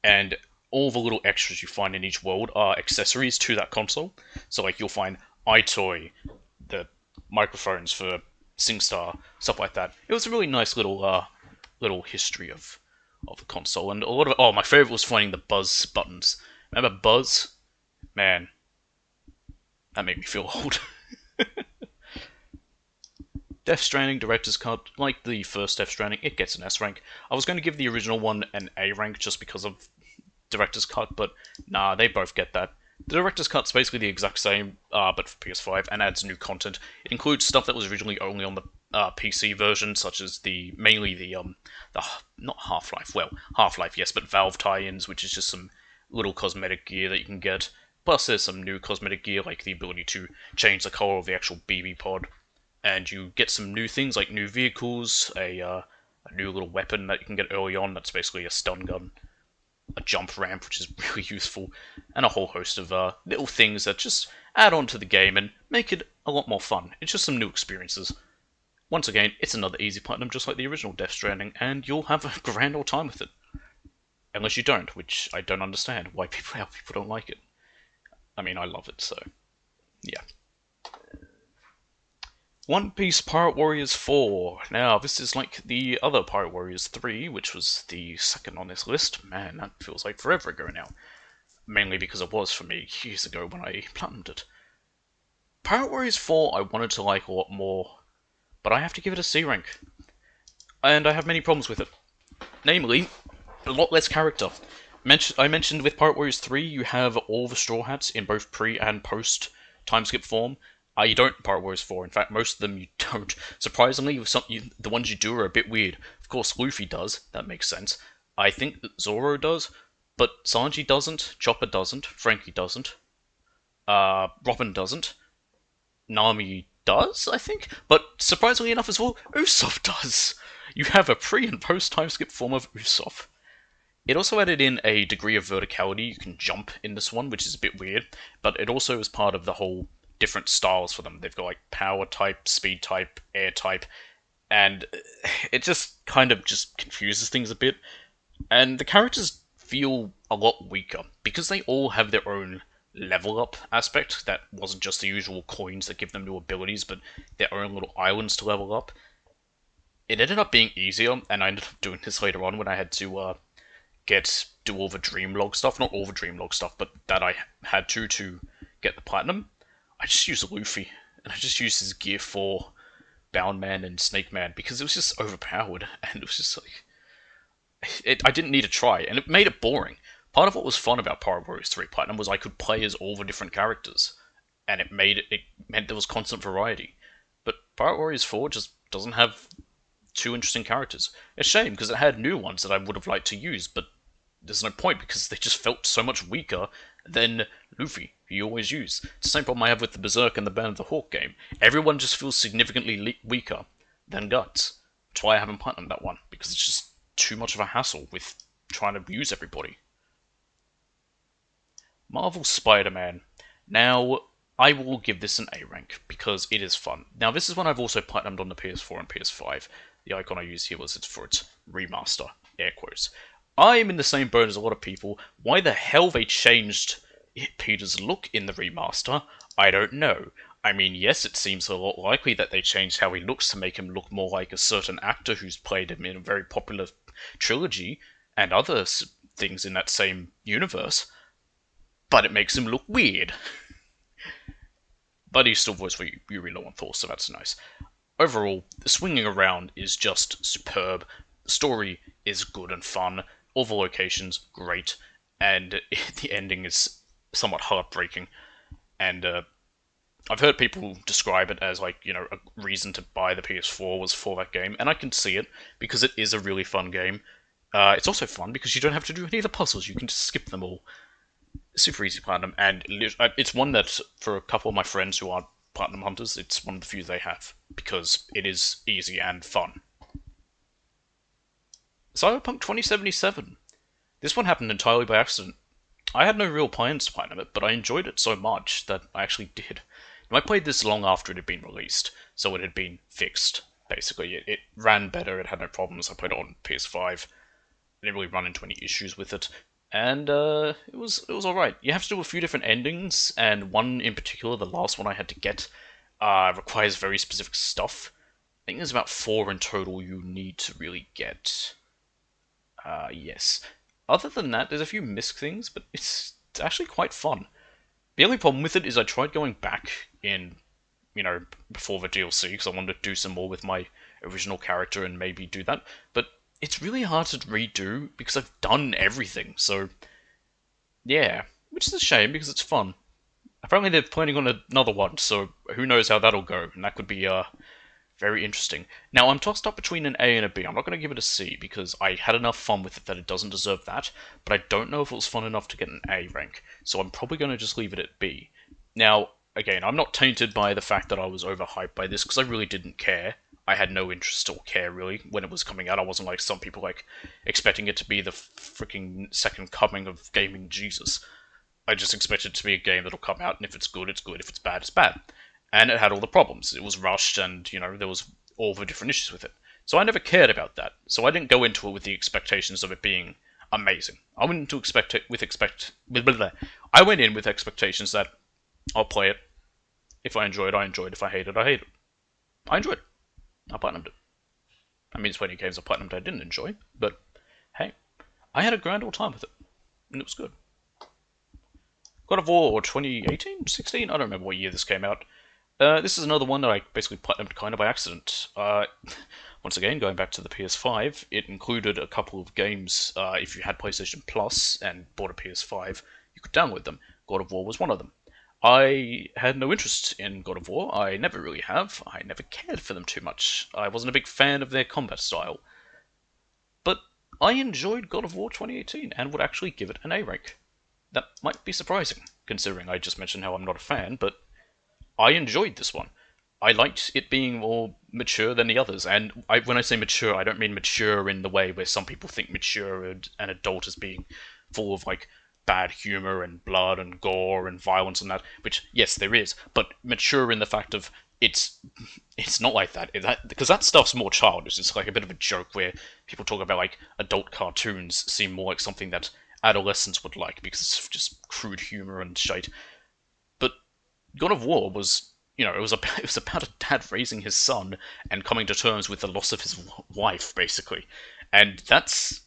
And all the little extras you find in each world are accessories to that console. So, you'll find iToy, the microphones for SingStar, stuff like that. It was a really nice little history of the console, and a lot of oh, my favorite was finding the Buzz buttons. Remember Buzz? Man, that made me feel old. Death Stranding Director's Cut, like the first Death Stranding, it gets an S rank. I was going to give the original one an A rank just because of Director's Cut, but nah, they both get that. The Director's Cut's basically the exact same, but for PS5, and adds new content. It includes stuff that was originally only on the PC version, such as mainly the not Half-Life, well, Half-Life, yes, but Valve tie-ins, which is just some little cosmetic gear that you can get. Plus, there's some new cosmetic gear, like the ability to change the color of the actual BB pod, and you get some new things like new vehicles, a new little weapon that you can get early on. That's basically a stun gun, a jump ramp, which is really useful, and a whole host of little things that just add on to the game and make it a lot more fun. It's just some new experiences. Once again, it's another easy platinum, just like the original Death Stranding, and you'll have a grand old time with it. Unless you don't, which I don't understand how people don't like it. I mean, I love it, so yeah. One Piece Pirate Warriors 4. Now, this is like the other Pirate Warriors 3, which was the second on this list. Man, that feels like forever ago now. Mainly because it was for me years ago when I platinumed it. Pirate Warriors 4 I wanted to like a lot more, but I have to give it a C rank. And I have many problems with it. Namely, a lot less character. I mentioned with Pirate Warriors 3 you have all the Straw Hats in both pre and post timeskip form. You don't in Pirate Warriors 4. In fact, most of them you don't. Surprisingly, the ones you do are a bit weird. Of course, Luffy does. That makes sense. I think that Zoro does, but Sanji doesn't. Chopper doesn't. Frankie doesn't. Robin doesn't. Nami does, I think. But surprisingly enough as well, Usopp does. You have a pre and post timeskip form of Usopp. It also added in a degree of verticality. You can jump in this one, which is a bit weird, but it also is part of the whole different styles for them. They've got like power type, speed type, air type, and it just kind of just confuses things a bit. And the characters feel a lot weaker because they all have their own level up aspect that wasn't just the usual coins that give them new abilities, but their own little islands to level up. It ended up being easier, and I ended up doing this later on when I had to do all the Dreamlog stuff. Not all the Dreamlog stuff, but that I had to get the platinum. I just used Luffy, and I just used his gear for Bound Man and Snake Man because it was just overpowered, and it was just like I didn't need to try, and it made it boring. Part of what was fun about Pirate Warriors 3 Platinum was I could play as all the different characters, and it meant there was constant variety. But Pirate Warriors 4 just doesn't have two interesting characters. It's a shame because it had new ones that I would have liked to use, but there's no point because they just felt so much weaker than Luffy, who you always use. It's the same problem I have with the Berserk and the Band of the Hawk game. Everyone just feels significantly weaker than Guts. That's why I haven't platinumed that one, because it's just too much of a hassle with trying to use everybody. Marvel Spider-Man. Now, I will give this an A rank because it is fun. Now, this is one I've also platinumed on the PS4 and PS5. The icon I use here was for its remaster, air quotes. I'm in the same boat as a lot of people. Why the hell they changed Peter's look in the remaster, I don't know. I mean, yes, it seems a lot likely that they changed how he looks to make him look more like a certain actor who's played him in a very popular trilogy and other things in that same universe, but it makes him look weird. But he's still voiced by Yuri Lowenthal, so that's nice. Overall, the swinging around is just superb. The story is good and fun. All the locations, great. And the ending is somewhat heartbreaking. And I've heard people describe it as, like, a reason to buy the PS4 was for that game. And I can see it, because it is a really fun game. It's also fun because you don't have to do any of the puzzles. You can just skip them all. Super easy platinum, and it's one that, for a couple of my friends who aren't platinum hunters, it's one of the few they have, because it is easy and fun. Cyberpunk 2077. This one happened entirely by accident. I had no real plans to platinum it, but I enjoyed it so much that I actually did. Now, I played this long after it had been released, so it had been fixed, basically. It ran better, it had no problems. I played it on PS5. I didn't really run into any issues with it. And it was alright. You have to do a few different endings, and one in particular, the last one I had to get, requires very specific stuff. I think there's about 4 in total you need to really get. Yes. Other than that, there's a few missed things, but it's actually quite fun. The only problem with it is I tried going back in, before the DLC, because I wanted to do some more with my original character and maybe do that, but it's really hard to redo because I've done everything, so yeah, which is a shame because it's fun. Apparently they're planning on another one, so who knows how that'll go, and that could be very interesting. Now, I'm tossed up between an A and a B. I'm not going to give it a C because I had enough fun with it that it doesn't deserve that, but I don't know if it was fun enough to get an A rank, so I'm probably going to just leave it at B. Now, again, I'm not tainted by the fact that I was overhyped by this because I really didn't care. I had no interest or care really when it was coming out. I wasn't like some people expecting it to be the freaking second coming of gaming Jesus. I just expected it to be a game that'll come out, and if it's good, it's good. If it's bad, it's bad. And it had all the problems. It was rushed, and there was all the different issues with it. So I never cared about that. So I didn't go into it with the expectations of it being amazing. I went into I went in with expectations that I'll play it. If I enjoy it, I enjoy it. If I hate it, I hate it. I enjoyed it. I platinumed it. I mean, it's plenty of games I platinumed I didn't enjoy, but hey, I had a grand old time with it, and it was good. God of War 2018? 16? I don't remember what year this came out. This is another one that I basically platinumed kind of by accident. Once again, going back to the PS5, it included a couple of games. If you had PlayStation Plus and bought a PS5, you could download them. God of War was one of them. I had no interest in God of War. I never really have. I never cared for them too much. I wasn't a big fan of their combat style. But I enjoyed God of War 2018 and would actually give it an A rank. That might be surprising, considering I just mentioned how I'm not a fan, but I enjoyed this one. I liked it being more mature than the others, and when I say mature, I don't mean mature in the way where some people think mature and adult as being full of bad humor and blood and gore and violence and that, which yes there is, but mature in the fact of it's not like that, because that stuff's more childish. It's like a bit of a joke where people talk about adult cartoons seem more like something that adolescents would like because it's just crude humor and shite. But God of War was, it was about a dad raising his son and coming to terms with the loss of his wife, basically, and that's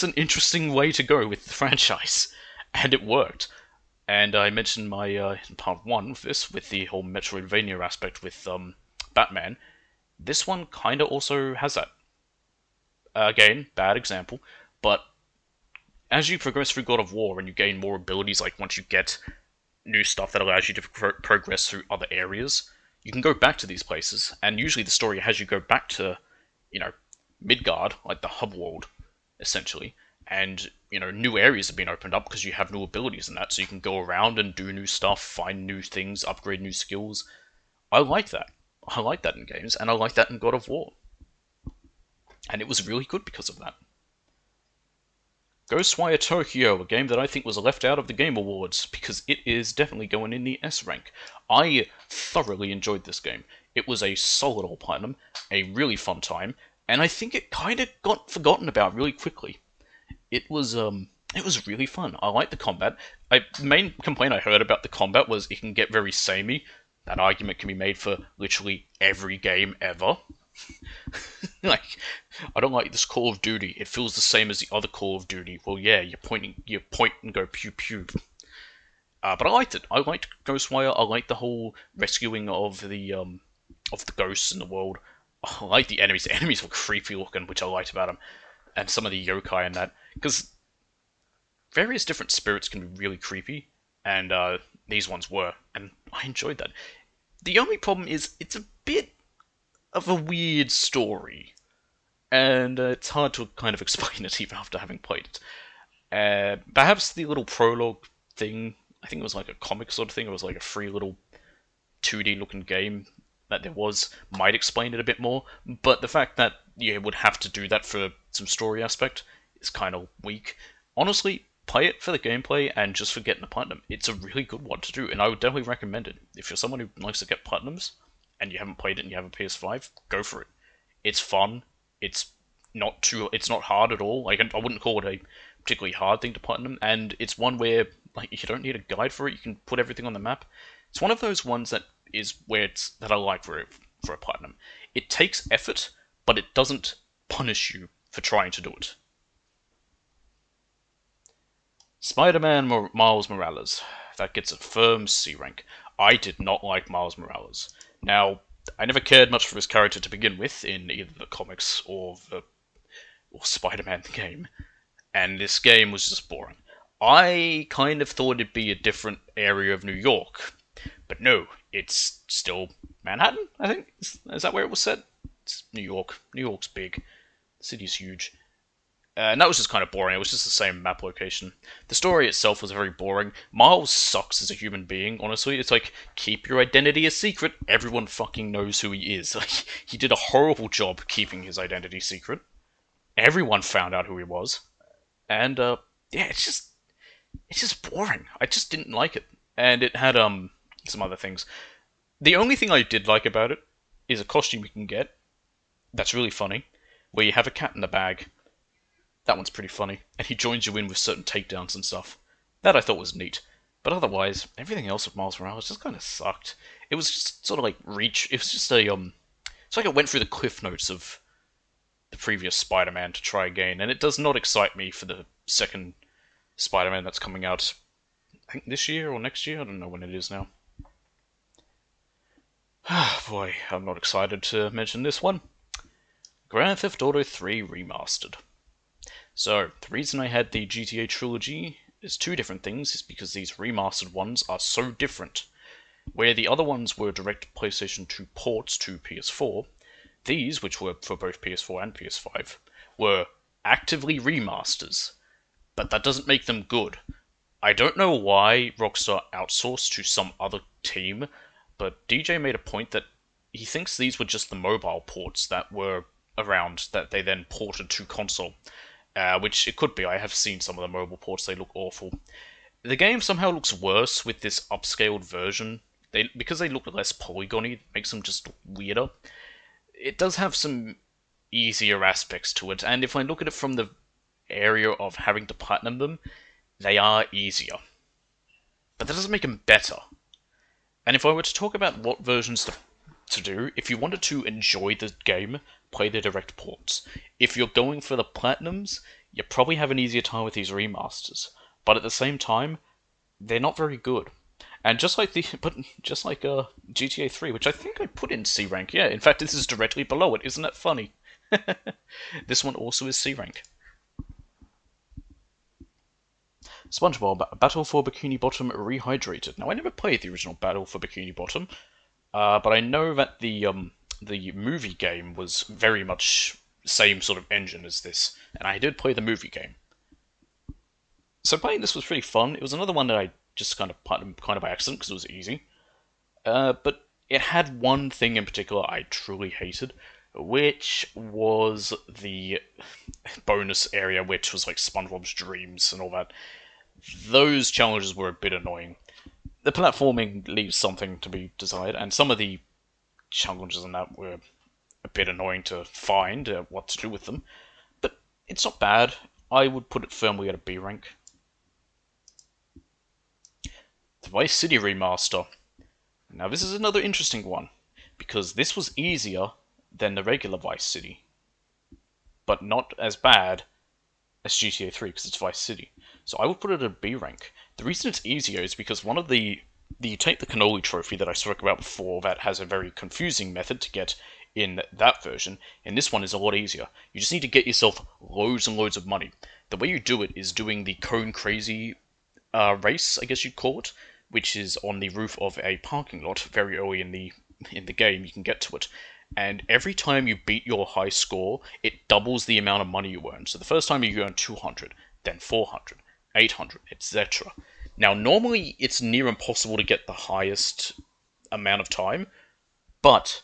an interesting way to go with the franchise, and it worked. And I mentioned my part one of this with the whole Metroidvania aspect with Batman. This one kind of also has that. Again, bad example, but as you progress through God of War and you gain more abilities, like once you get new stuff that allows you to progress through other areas, you can go back to these places, and usually the story has you go back to, Midgard, like the hub world, essentially, and new areas have been opened up because you have new abilities and that, so you can go around and do new stuff, find new things, upgrade new skills. I like that. I like that in games, and I like that in God of War. And it was really good because of that. Ghostwire Tokyo, a game that I think was left out of the Game Awards, because it is definitely going in the S rank. I thoroughly enjoyed this game. It was a solid old platinum, a really fun time, and I think it kind of got forgotten about really quickly. It was really fun. I like the combat. The main complaint I heard about the combat was it can get very samey. That argument can be made for literally every game ever. Like, I don't like this Call of Duty. It feels the same as the other Call of Duty. Well, yeah, you point and go pew pew. But I liked it. I liked Ghostwire. I liked the whole rescuing of the ghosts in the world. I liked the enemies. The enemies were creepy looking, which I liked about them, and some of the yokai in that, because various different spirits can be really creepy, and these ones were, and I enjoyed that. The only problem is it's a bit of a weird story, and it's hard to kind of explain it even after having played it. Perhaps the little prologue thing, I think it was like a comic sort of thing, it was like a free little 2D looking game that there was, might explain it a bit more, but the fact that you would have to do that for some story aspect is kind of weak. Honestly, play it for the gameplay and just for getting the platinum. It's a really good one to do, and I would definitely recommend it. If you're someone who likes to get platinums, and you haven't played it and you have a PS5, go for it. It's fun. It's not hard at all. Like, I wouldn't call it a particularly hard thing to platinum, and it's one where like you don't need a guide for it. You can put everything on the map. It's one of those ones that is where it's that I like for a platinum. It takes effort, but it doesn't punish you for trying to do it. Spider-Man Miles Morales. That gets a firm C rank. I did not like Miles Morales. Now, I never cared much for his character to begin with in either the comics or Spider-Man the game, and this game was just boring. I kind of thought it'd be a different area of New York, but no, it's still Manhattan, I think? Is that where it was set? It's New York. New York's big. The city's huge. And that was just kind of boring. It was just the same map location. The story itself was very boring. Miles sucks as a human being, honestly. It's like, keep your identity a secret. Everyone fucking knows who he is. Like, he did a horrible job keeping his identity secret. Everyone found out who he was. And, yeah, it's just boring. I just didn't like it. And it had, some other things. The only thing I did like about it is a costume you can get that's really funny, where you have a cat in the bag. That one's pretty funny, and he joins you in with certain takedowns and stuff. That I thought was neat. But otherwise, everything else of Miles Morales just kind of sucked. It was just sort of like Reach. It was just it's like it went through the cliff notes of the previous Spider-Man to try again, and it does not excite me for the second Spider-Man that's coming out, I think this year or next year? I don't know when it is now. Boy, I'm not excited to mention this one. Grand Theft Auto 3 Remastered. So, the reason I had the GTA trilogy is two different things, is because these remastered ones are so different. Where the other ones were direct PlayStation 2 ports to PS4, these, which were for both PS4 and PS5, were actively remasters. But that doesn't make them good. I don't know why Rockstar outsourced to some other team, but DJ made a point that he thinks these were just the mobile ports that were around that they then ported to console. Which it could be. I have seen some of the mobile ports, they look awful. The game somehow looks worse with this upscaled version. Because they look less polygony, it makes them just weirder. It does have some easier aspects to it, and if I look at it from the area of having to platinum them, they are easier. But that doesn't make them better. And if I were to talk about what versions to do, if you wanted to enjoy the game, play the direct ports. If you're going for the platinums, you probably have an easier time with these remasters. But at the same time, they're not very good. And just like GTA 3, which I think I put in C rank. Yeah, in fact, this is directly below it. Isn't that funny? This one also is C rank. SpongeBob Battle for Bikini Bottom Rehydrated. Now, I never played the original Battle for Bikini Bottom, but I know that the movie game was very much the same sort of engine as this, and I did play the movie game. So playing this was pretty fun. It was another one that I just kind of by accident because it was easy. But it had one thing in particular I truly hated. which was the bonus area, which was like SpongeBob's Dreams and all that. Those challenges were a bit annoying. The platforming leaves something to be desired, and some of the challenges in that were a bit annoying to find what to do with them. But it's not bad. I would put it firmly at a B rank. The Vice City Remaster. Now this is another interesting one, because this was easier than the regular Vice City, but not as bad as GTA 3 because it's Vice City. So I would put it at a B rank. The reason it's easier is because one of you take the cannoli trophy that I spoke about before that has a very confusing method to get in that version, and this one is a lot easier. You just need to get yourself loads and loads of money. The way you do it is doing the Cone Crazy race, I guess you'd call it, which is on the roof of a parking lot very early in the game. You can get to it, and every time you beat your high score, it doubles the amount of money you earn. So the first time you earn 200, then 400, 800, etc. Now normally it's near impossible to get the highest amount of time, but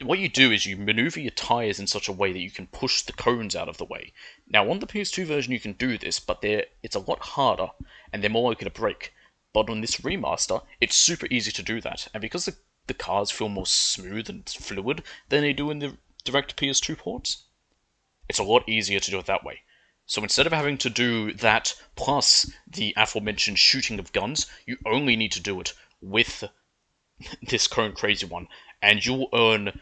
what you do is you maneuver your tires in such a way that you can push the cones out of the way. Now on the PS2 version you can do this, but it's a lot harder and they're more likely to break. But on this remaster, it's super easy to do that, and because the cars feel more smooth and fluid than they do in the direct PS2 ports, it's a lot easier to do it that way. So instead of having to do that plus the aforementioned shooting of guns, you only need to do it with this Cone Crazy one, and you'll earn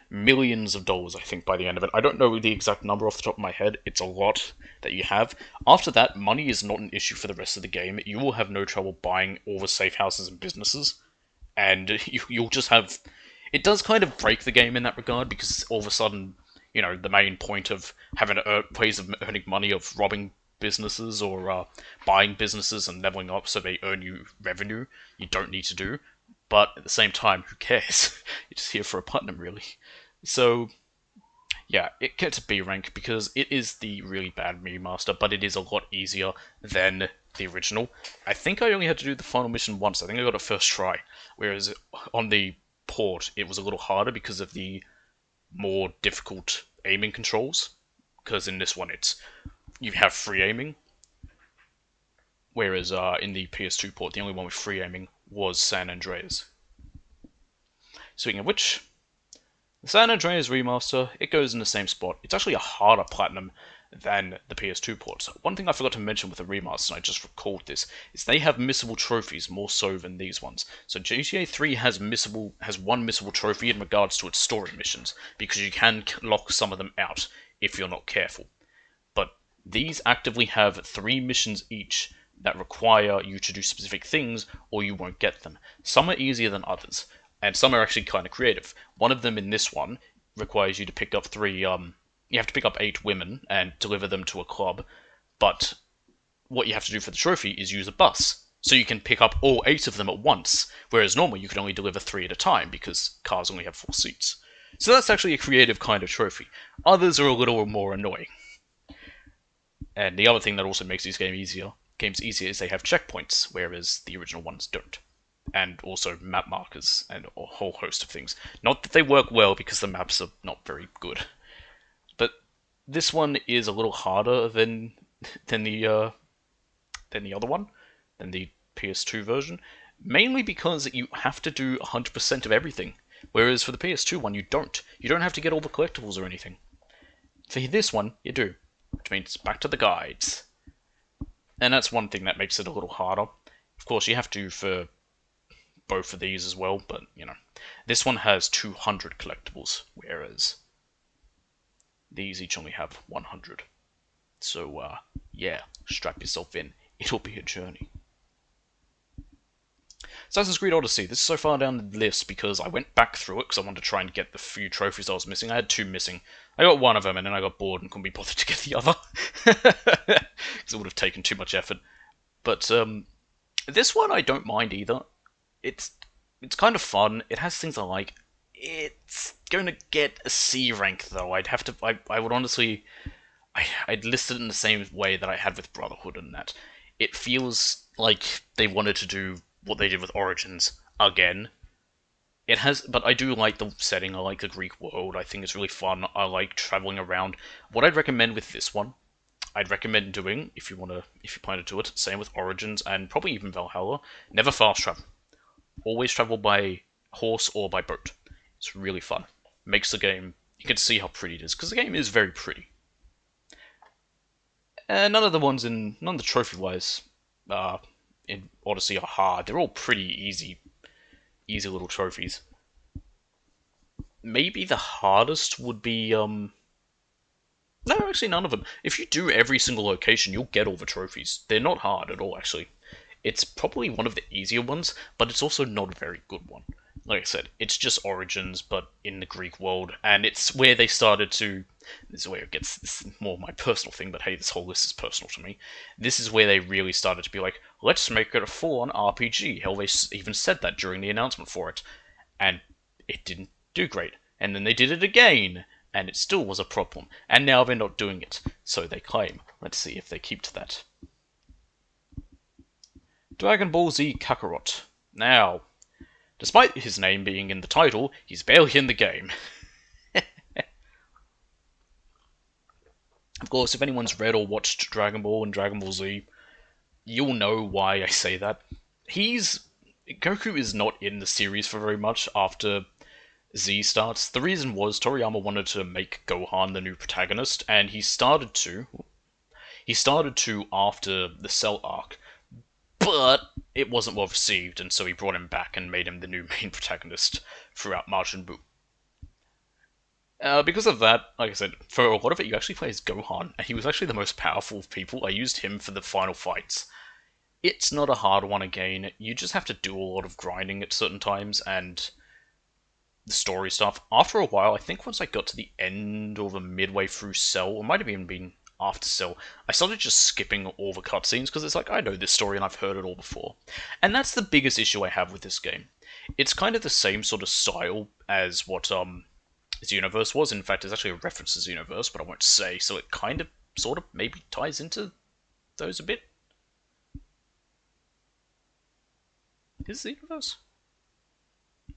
millions of dollars, I think, by the end of it. I don't know the exact number off the top of my head. It's a lot that you have. After that, money is not an issue for the rest of the game. You will have no trouble buying all the safe houses and businesses, and you'll just have... It does kind of break the game in that regard, because all of a sudden, the main point of having ways of earning money of robbing businesses or buying businesses and leveling up so they earn you revenue, you don't need to do. But at the same time, who cares? You're just here for a platinum, really. So, yeah, it gets a B rank because it is the really bad remaster, but it is a lot easier than the original. I think I only had to do the final mission once. I think I got it first try, whereas on the port it was a little harder because of the more difficult aiming controls. Because in this one you have free aiming, whereas in the PS2 port the only one with free aiming was San Andreas. Speaking of which, the San Andreas remaster, it goes in the same spot. It's actually a harder platinum than the PS2 ports. One thing I forgot to mention with the remaster, and I just recalled this, is they have missable trophies more so than these ones. So GTA 3 has one missable trophy in regards to its story missions, because you can lock some of them out if you're not careful. But these actively have 3 missions each that require you to do specific things, or you won't get them. Some are easier than others, and some are actually kind of creative. One of them in this one requires you to pick up you have to pick up 8 women and deliver them to a club, but what you have to do for the trophy is use a bus. So you can pick up all 8 of them at once, whereas normally you can only deliver 3 at a time, because cars only have 4 seats. So that's actually a creative kind of trophy. Others are a little more annoying. And the other thing that also makes these games easier is they have checkpoints, whereas the original ones don't. And also map markers and a whole host of things. Not that they work well, because the maps are not very good. But this one is a little harder than the other one, than the PS2 version, mainly because you have to do 100% of everything, whereas for the PS2 one you don't. You don't have to get all the collectibles or anything. For this one, you do, which means back to the guides. And that's one thing that makes it a little harder. Of course, you have to for both of these as well, but, this one has 200 collectibles, whereas these each only have 100. So, yeah, strap yourself in. It'll be a journey. Assassin's Creed Odyssey. This is so far down the list because I went back through it because I wanted to try and get the few trophies I was missing. I had 2 missing. I got one of them and then I got bored and couldn't be bothered to get the other. Because it would have taken too much effort. But this one I don't mind either. It's kind of fun. It has things I like. It's going to get a C rank though. I would honestly... I'd list it in the same way that I had with Brotherhood, and that it feels like they wanted to do what they did with Origins again, It has, but I do like the setting. I like the Greek world. I think it's really fun. I like traveling around. What I'd recommend with this one, I'd recommend doing if you plan to do it. Same with Origins and probably even Valhalla. Never fast travel. Always travel by horse or by boat. It's really fun. Makes the game. You can see how pretty it is because the game is very pretty. And none of the trophy wise, in Odyssey are hard. They're all pretty easy little trophies. Maybe the hardest would be no, actually none of them. If you do every single location, you'll get all the trophies. They're not hard at all, actually. It's probably one of the easier ones, but it's also not a very good one. Like I said, it's just Origins, but in the Greek world, and it's where they started to. This is where it gets this more my personal thing, but hey, this whole list is personal to me. This is where they really started to be like, let's make it a full-on RPG. Hell, they even said that during the announcement for it, and it didn't do great. And then they did it again, and it still was a problem. And now they're not doing it, so they claim. Let's see if they keep to that. Dragon Ball Z Kakarot. Now, despite his name being in the title, he's barely in the game. Of course, if anyone's read or watched Dragon Ball and Dragon Ball Z, you'll know why I say that. Goku is not in the series for very much after Z starts. The reason was Toriyama wanted to make Gohan the new protagonist, and he started to. He started to after the Cell arc, but it wasn't well received, and so he brought him back and made him the new main protagonist throughout Majin Buu. Because of that, like I said, for a lot of it, you actually play as Gohan, and he was actually the most powerful of people. I used him for the final fights. It's not a hard one again. You just have to do a lot of grinding at certain times, and the story stuff. After a while, I think once I got to the end or the midway through Cell, or might have even been after Cell, I started just skipping all the cutscenes because it's like, I know this story and I've heard it all before. And that's the biggest issue I have with this game. It's kind of the same sort of style as what Xenoverse was. In fact, it's actually a reference to Xenoverse, but I won't say, so it kind of, sort of, maybe ties into those a bit. Is it Xenoverse?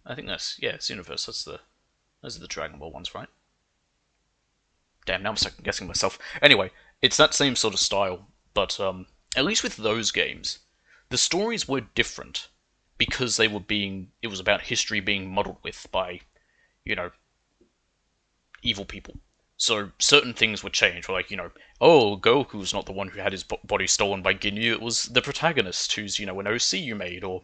I think it's Xenoverse. Those are the Dragon Ball ones, right? Damn, now I'm second guessing myself. Anyway, it's that same sort of style, but at least with those games, the stories were different because it was about history being muddled with by, you know, evil people. So certain things would change. Like, oh, Goku's not the one who had his body stolen by Ginyu. It was the protagonist who's, an OC you made. Or,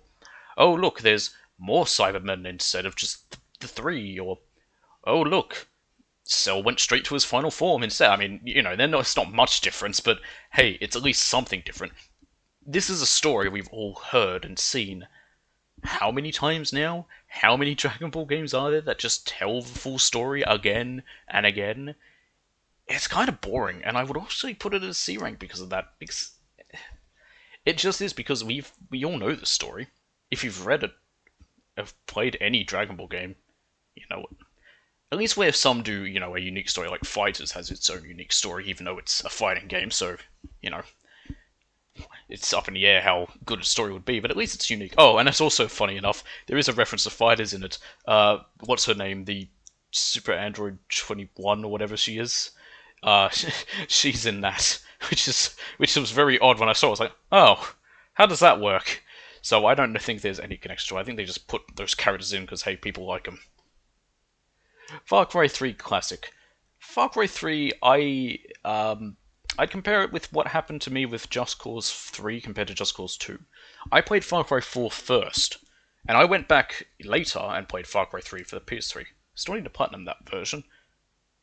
oh, look, there's more Cybermen instead of just the three. Or, oh, look, Cell went straight to his final form instead. I mean, it's not much difference, but hey, it's at least something different. This is a story we've all heard and seen. How many times now? How many Dragon Ball games are there that just tell the full story again and again? It's kind of boring, and I would actually put it as C rank because of that. Because it just is because we all know the story. If you've read it, have played any Dragon Ball game, you know it. At least where some do, a unique story, like Fighters has its own unique story, even though it's a fighting game, so, it's up in the air how good a story would be, but at least it's unique. Oh, and it's also funny enough, there is a reference to Fighters in it. What's her name? The Super Android 21 or whatever she is. She's in that, which was very odd when I saw it. I was like, oh, how does that work? So I don't think there's any connection to it. I think they just put those characters in because, hey, people like them. Far Cry 3 Classic. Far Cry 3, I'd compare it with what happened to me with Just Cause 3 compared to Just Cause 2. I played Far Cry 4 first, and I went back later and played Far Cry 3 for the PS3. Still need to platinum that version,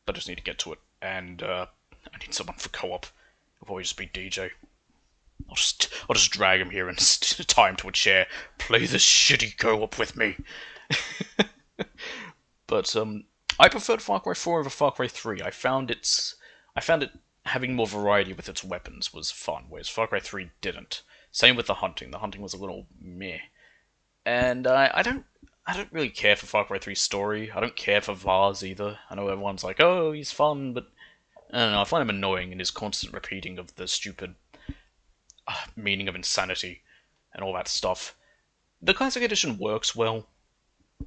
but I just need to get to it, and I need someone for co-op. It'll probably just be DJ. I'll just drag him here and tie him to a chair. Play this shitty co-op with me. But I preferred Far Cry 4 over Far Cry 3. I found it having more variety with its weapons was fun, whereas Far Cry 3 didn't. Same with the hunting. The hunting was a little meh. And I don't really care for Far Cry 3's story. I don't care for Vaz either. I know everyone's like, oh, he's fun, but I don't know. I find him annoying in his constant repeating of the stupid meaning of insanity and all that stuff. The Classic Edition works well.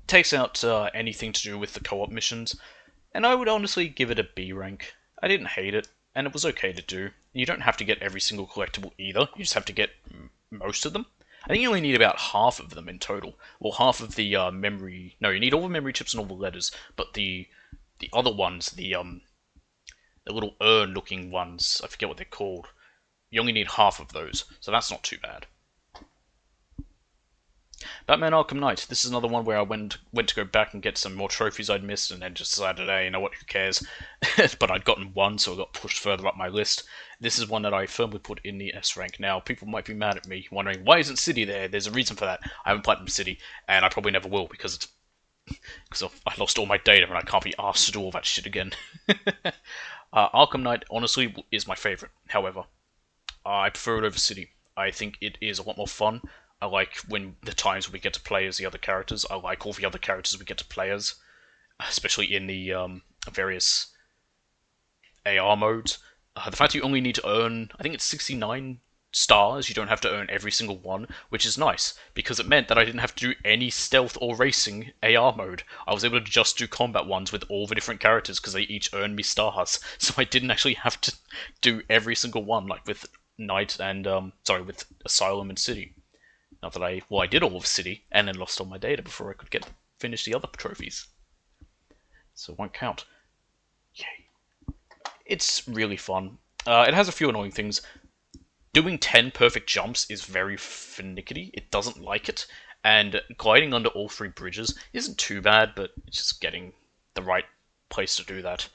Takes out anything to do with the co-op missions, and I would honestly give it a B rank. I didn't hate it, and it was okay to do. You don't have to get every single collectible either. You just have to get most of them. I think you only need about half of them in total. Well, half of the memory. No, you need all the memory chips and all the letters, but the other ones, the little urn-looking ones, I forget what they're called. You only need half of those, so that's not too bad. Batman Arkham Knight. This is another one where I went to go back and get some more trophies I'd missed, and then just decided, hey, you know what, who cares? But I'd gotten one, so I got pushed further up my list. This is one that I firmly put in the S rank. Now, people might be mad at me, wondering, why isn't City there? There's a reason for that. I haven't Platinum City, and I probably never will, because I lost all my data, and I can't be asked to do all that shit again. Arkham Knight, honestly, is my favourite, however. I prefer it over City. I think it is a lot more fun. I like when the times we get to play as the other characters. I like all the other characters we get to play as, especially in the various AR modes. The fact you only need to earn, I think it's 69 stars, you don't have to earn every single one, which is nice, because it meant that I didn't have to do any stealth or racing AR mode. I was able to just do combat ones with all the different characters, because they each earned me stars, so I didn't actually have to do every single one, like with Knight and, with Asylum and City. Not that I did all of City, and then lost all my data before I could finish the other trophies. So it won't count. Yay. It's really fun. It has a few annoying things. Doing 10 perfect jumps is very finicky. It doesn't like it. And gliding under all 3 bridges isn't too bad, but it's just getting the right place to do that.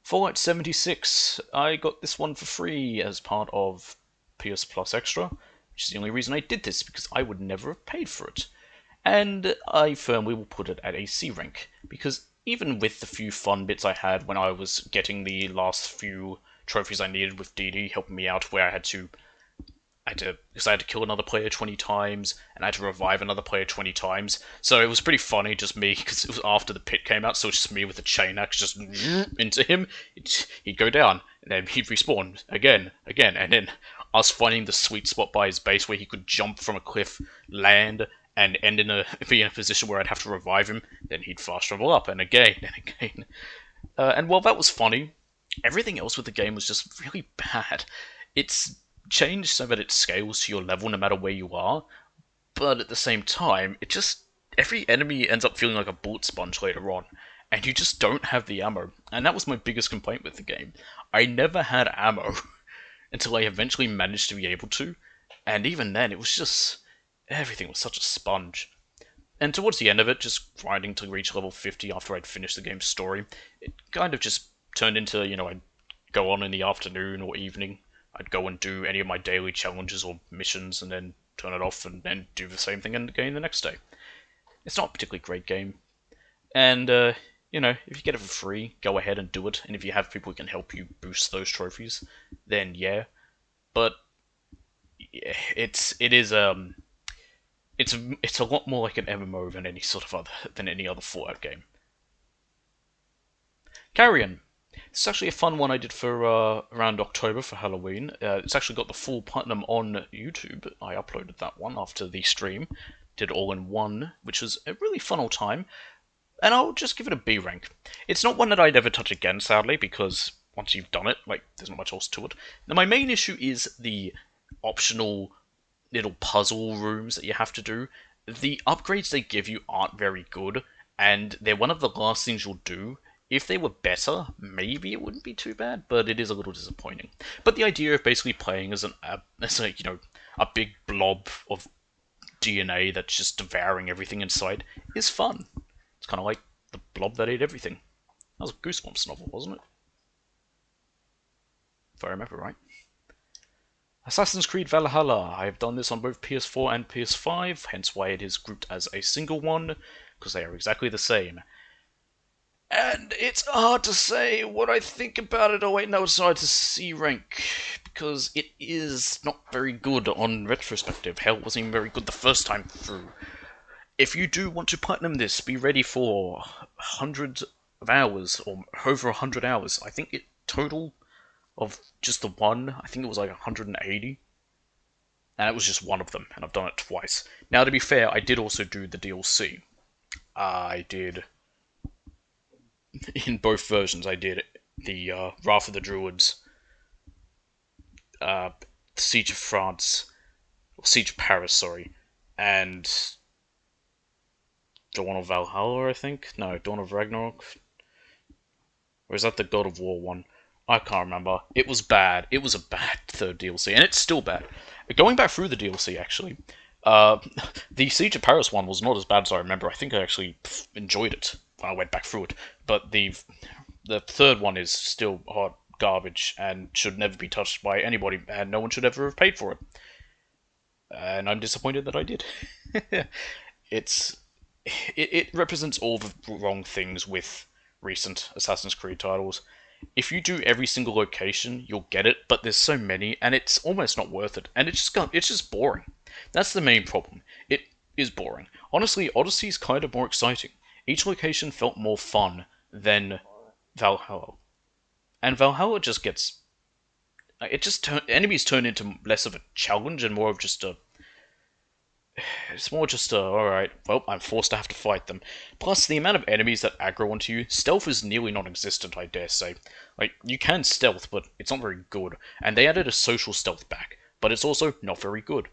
Fallout 76. I got this one for free as part of PS Plus Extra, which is the only reason I did this, because I would never have paid for it. And I firmly will put it at a C rank, because even with the few fun bits I had when I was getting the last few trophies I needed with DD helping me out, where I had to kill another player 20 times, and I had to revive another player 20 times. So it was pretty funny, just me, because it was after the pit came out, so it's just me with a chain axe just into him. He'd go down, and then he'd respawn again, and then us finding the sweet spot by his base where he could jump from a cliff, land, and be in a position where I'd have to revive him. Then he'd fast travel up, and again, and again. And while that was funny, everything else with the game was just really bad. It's changed so that it scales to your level no matter where you are, but at the same time, every enemy ends up feeling like a bullet sponge later on, and you just don't have the ammo. And that was my biggest complaint with the game. I never had ammo until I eventually managed to be able to, and even then, it was just everything was such a sponge. And towards the end of it, just grinding to reach level 50 after I'd finished the game's story, it kind of just turned into, I'd go on in the afternoon or evening, I'd go and do any of my daily challenges or missions, and then turn it off, and then do the same thing again the next day. It's not a particularly great game, and, if you get it for free, go ahead and do it, and if you have people who can help you boost those trophies, then yeah. But it's a lot more like an MMO than any other Fallout game. Carrion. It's actually a fun one I did for around October for Halloween. It's actually got the full platinum on YouTube. I uploaded that one after the stream. Did it all in one, which was a really fun old time. And I'll just give it a B rank. It's not one that I'd ever touch again, sadly, because once you've done it, there's not much else to it. Now, my main issue is the optional little puzzle rooms that you have to do. The upgrades they give you aren't very good, and they're one of the last things you'll do. If they were better, maybe it wouldn't be too bad, but it is a little disappointing. But the idea of basically playing as a big blob of DNA that's just devouring everything in sight is fun. It's kind of like the blob that ate everything. That was a Goosebumps novel, wasn't it? If I remember right. Assassin's Creed Valhalla. I have done this on both PS4 and PS5, hence why it is grouped as a single one, because they are exactly the same. And it's hard to say what I think about it. Oh wait, no, it's hard to C rank, because it is not very good on retrospective. Hell, it wasn't even very good the first time through. If you do want to platinum this, be ready for hundreds of hours, or over 100 hours. I think it total of just the one, I think it was like 180. and it was just one of them, and I've done it twice. Now, to be fair, I did also do the DLC. I did in both versions. I did the Wrath of the Druids, uh, Siege of France, or Siege of Paris, sorry, and Dawn of Valhalla, I think. No, Dawn of Ragnarok. Or is that the God of War one? I can't remember. It was bad. It was a bad third DLC, and it's still bad. Going back through the DLC, actually, uh, the Siege of Paris one was not as bad as I remember. I think I actually enjoyed it when I went back through it. But the third one is still hot garbage and should never be touched by anybody, and no one should ever have paid for it. And I'm disappointed that I did. it's it represents all the wrong things with recent Assassin's Creed titles. If you do every single location, you'll get it, but there's so many, and it's almost not worth it. And it's just boring. That's the main problem. It is boring. Honestly, Odyssey's kind of more exciting. Each location felt more fun than Valhalla, and Valhalla just gets enemies turn into less of a challenge and more of just a it's more just alright, well, I'm forced to have to fight them. Plus, the amount of enemies that aggro onto you, stealth is nearly non-existent, I dare say. Like, you can stealth, but it's not very good. And they added a social stealth back, but it's also not very good.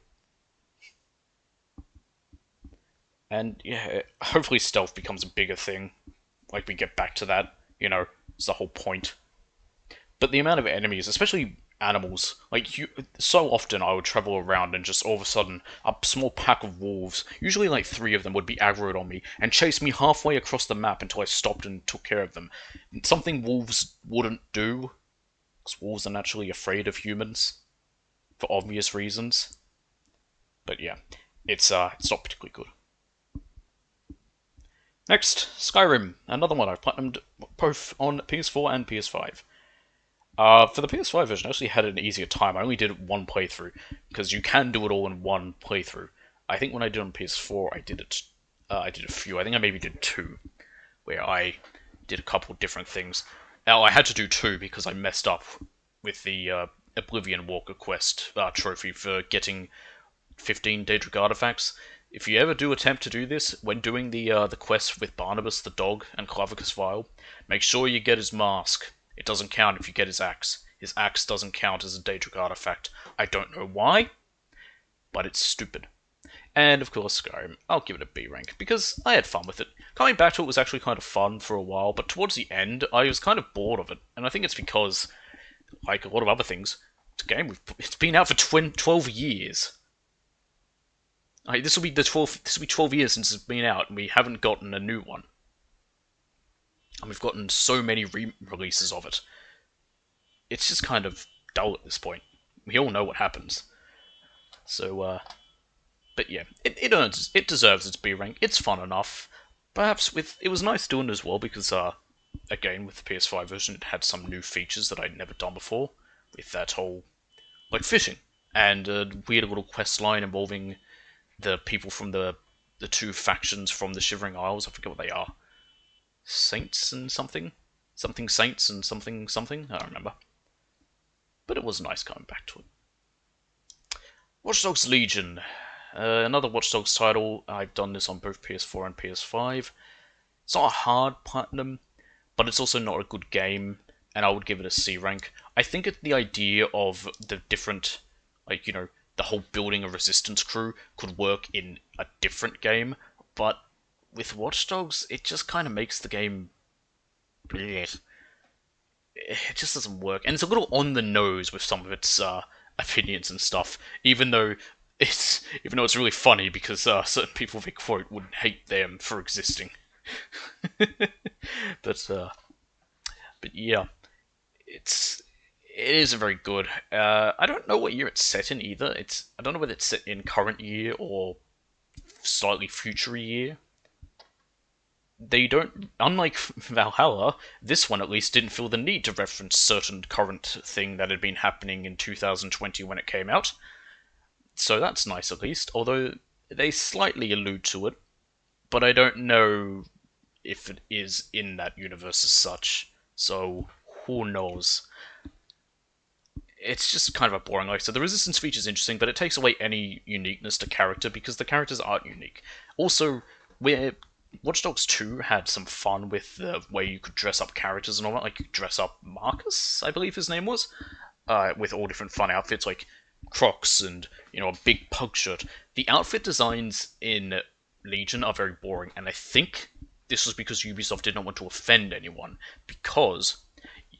And, yeah, hopefully stealth becomes a bigger thing. Like, we get back to that, it's the whole point. But the amount of enemies, especially animals, like so often I would travel around and just all of a sudden a small pack of wolves, usually like 3 of them, would be aggroed on me and chase me halfway across the map until I stopped and took care of them. Something wolves wouldn't do, because wolves are naturally afraid of humans for obvious reasons. But yeah, it's not particularly good. Next, Skyrim, another one I've platinumed both on PS4 and PS5. For the PS5 version, I actually had an easier time. I only did one playthrough, because you can do it all in one playthrough. I think when I did on PS4, I did a few. I think I maybe did 2, where I did a couple different things. Now, I had to do 2 because I messed up with the Oblivion Walker quest trophy for getting 15 Daedric artifacts. If you ever do attempt to do this, when doing the quest with Barnabas the dog and Clavicus Vile, make sure you get his mask. It doesn't count if you get his axe. His axe doesn't count as a Daedric artifact. I don't know why, but it's stupid. And of course, Skyrim, I'll give it a B rank, because I had fun with it. Coming back to it was actually kind of fun for a while, but towards the end, I was kind of bored of it. And I think it's because, like a lot of other things, it's a game it's been out for 12 years. This will be 12 years since it's been out, and we haven't gotten a new one. And we've gotten so many re-releases of it. It's just kind of dull at this point. We all know what happens. So, but yeah, it deserves its B rank. It's fun enough. Perhaps it was nice doing it as well because, again, with the PS5 version, it had some new features that I'd never done before. With that whole, like fishing, and a weird little quest line involving the people from the 2 factions from the Shivering Isles. I forget what they are. Saints and something? Something Saints and something something? I don't remember. But it was nice coming back to it. Watch Dogs Legion. Another Watch Dogs title. I've done this on both PS4 and PS5. It's not a hard platinum, but it's also not a good game, and I would give it a C rank. I think the idea of the different, the whole building a resistance crew could work in a different game, but with Watch Dogs, it just kind of makes the game bleh. It just doesn't work, and it's a little on the nose with some of its opinions and stuff. Even though it's really funny because certain people they quote would hate them for existing. but yeah, it isn't very good. I don't know what year it's set in either. I don't know whether it's set in current year or slightly future year. They don't, unlike Valhalla, this one at least didn't feel the need to reference certain current thing that had been happening in 2020 when it came out. So that's nice at least, although they slightly allude to it, but I don't know if it is in that universe as such, so who knows. it's just kind of a boring. Like I said, the resistance feature is interesting, but it takes away any uniqueness to character because the characters aren't unique. Also, where Watch Dogs 2 had some fun with the way you could dress up characters and all that, like you could dress up Marcus, I believe his name was, with all different fun outfits like Crocs and a big pug shirt. The outfit designs in Legion are very boring, and I think this was because Ubisoft did not want to offend anyone because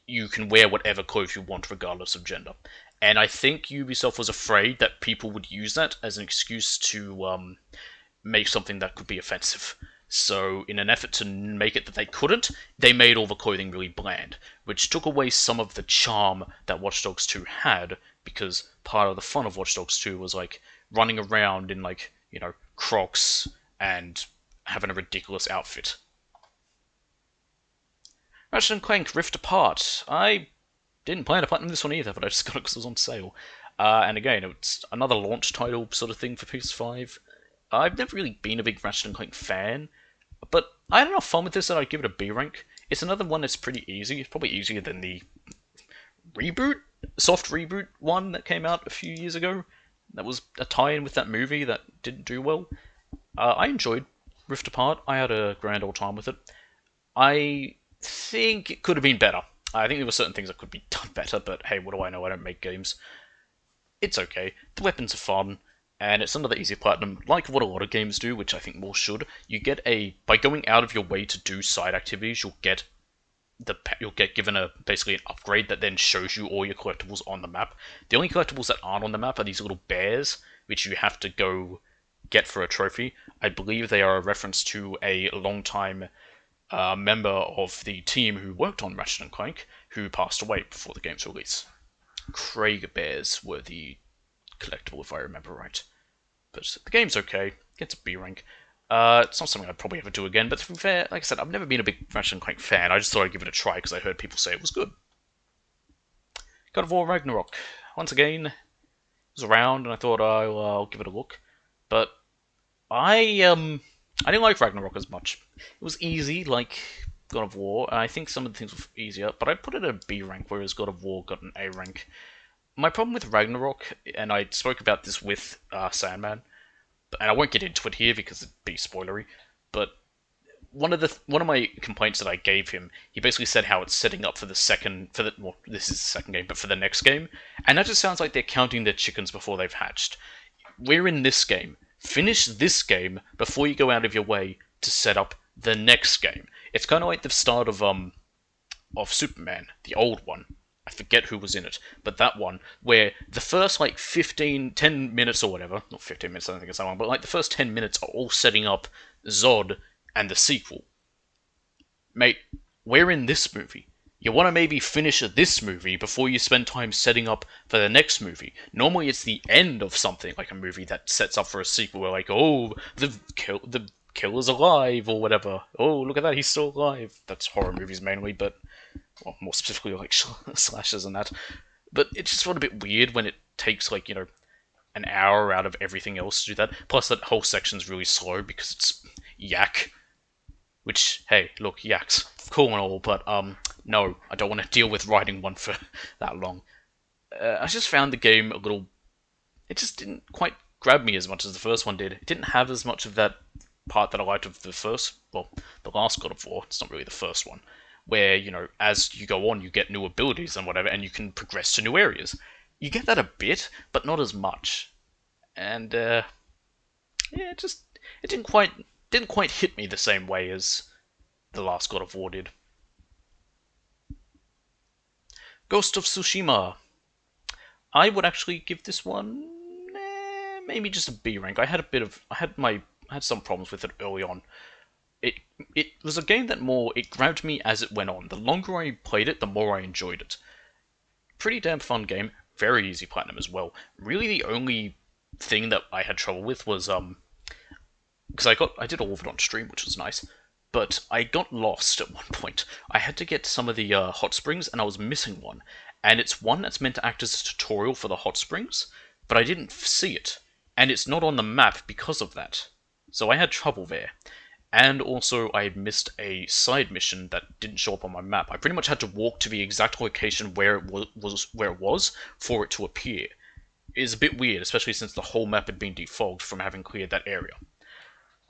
you can wear whatever clothes you want regardless of gender. And I think Ubisoft was afraid that people would use that as an excuse to make something that could be offensive. So, in an effort to make it that they couldn't, they made all the clothing really bland, which took away some of the charm that Watch Dogs 2 had, because part of the fun of Watch Dogs 2 was like running around in Crocs and having a ridiculous outfit. Ratchet & Clank Rift Apart. I didn't plan to platinum this one either, but I just got it because it was on sale. And again, it's another launch title sort of thing for PS5. I've never really been a big Ratchet & Clank fan, but I had enough fun with this that I'd give it a B rank. It's another one that's pretty easy. It's probably easier than the soft reboot one that came out a few years ago. That was a tie-in with that movie that didn't do well. I enjoyed Rift Apart. I had a grand old time with it. I think it could have been better. I think there were certain things that could be done better, but hey, what do I know? I don't make games. It's okay. The weapons are fun, and it's another easy platinum, like what a lot of games do, which I think more should. By going out of your way to do side activities, you'll get given basically an upgrade that then shows you all your collectibles on the map. The only collectibles that aren't on the map are these little bears, which you have to go get for a trophy. I believe they are a reference to a long-time member of the team who worked on Ratchet & Clank, who passed away before the game's release. Craig Bears were the collectible, if I remember right. But the game's okay. Gets a B rank. It's not something I'd probably ever do again, but to be fair, like I said, I've never been a big Ratchet & Clank fan. I just thought I'd give it a try because I heard people say it was good. God of War Ragnarok. Once again, it was around, and I thought I'll give it a look. But I didn't like Ragnarok as much. It was easy, like God of War, and I think some of the things were easier, but I'd put it at a B rank, whereas God of War got an A rank. My problem with Ragnarok, and I spoke about this with Sandman, and I won't get into it here because it'd be spoilery, but one of my complaints that I gave him, he basically said how it's setting up for this is the second game, but for the next game, and that just sounds like they're counting their chickens before they've hatched. We're in this game. Finish this game before you go out of your way to set up the next game. It's kind of like the start of Superman, the old one. I forget who was in it, but that one, where the first 10 minutes or whatever, not 15 minutes, I don't think it's that long, but the first 10 minutes are all setting up Zod and the sequel. Mate, we're in this movie. You want to maybe finish this movie before you spend time setting up for the next movie. Normally it's the end of something, like a movie that sets up for a sequel, where the killer's alive, or whatever. Oh, look at that, he's still alive. That's horror movies mainly, but well, more specifically like slashers and that. But it's just a bit weird when it takes an hour out of everything else to do that. Plus that whole section's really slow because it's Yak. Which, hey, look, Yak's cool and all, but no, I don't want to deal with writing one for that long. I just found the game a little... It just didn't quite grab me as much as the first one did. It didn't have as much of that part that I liked of the last God of War. It's not really the first one. Where, as you go on, you get new abilities and whatever, and you can progress to new areas. You get that a bit, but not as much. And, it didn't quite hit me the same way as the last God of War did. Ghost of Tsushima. I would actually give this one maybe just a B rank. I had some problems with it early on. It was a game that it grabbed me as it went on. The longer I played it, the more I enjoyed it. Pretty damn fun game. Very easy platinum as well. Really, the only thing that I had trouble with was because I did all of it on stream, which was nice, but I got lost at one point. I had to get some of the hot springs, and I was missing one. And it's one that's meant to act as a tutorial for the hot springs, but I didn't see it. And it's not on the map because of that. So I had trouble there. And also, I had missed a side mission that didn't show up on my map. I pretty much had to walk to the exact location where it was for it to appear. It is a bit weird, especially since the whole map had been defogged from having cleared that area.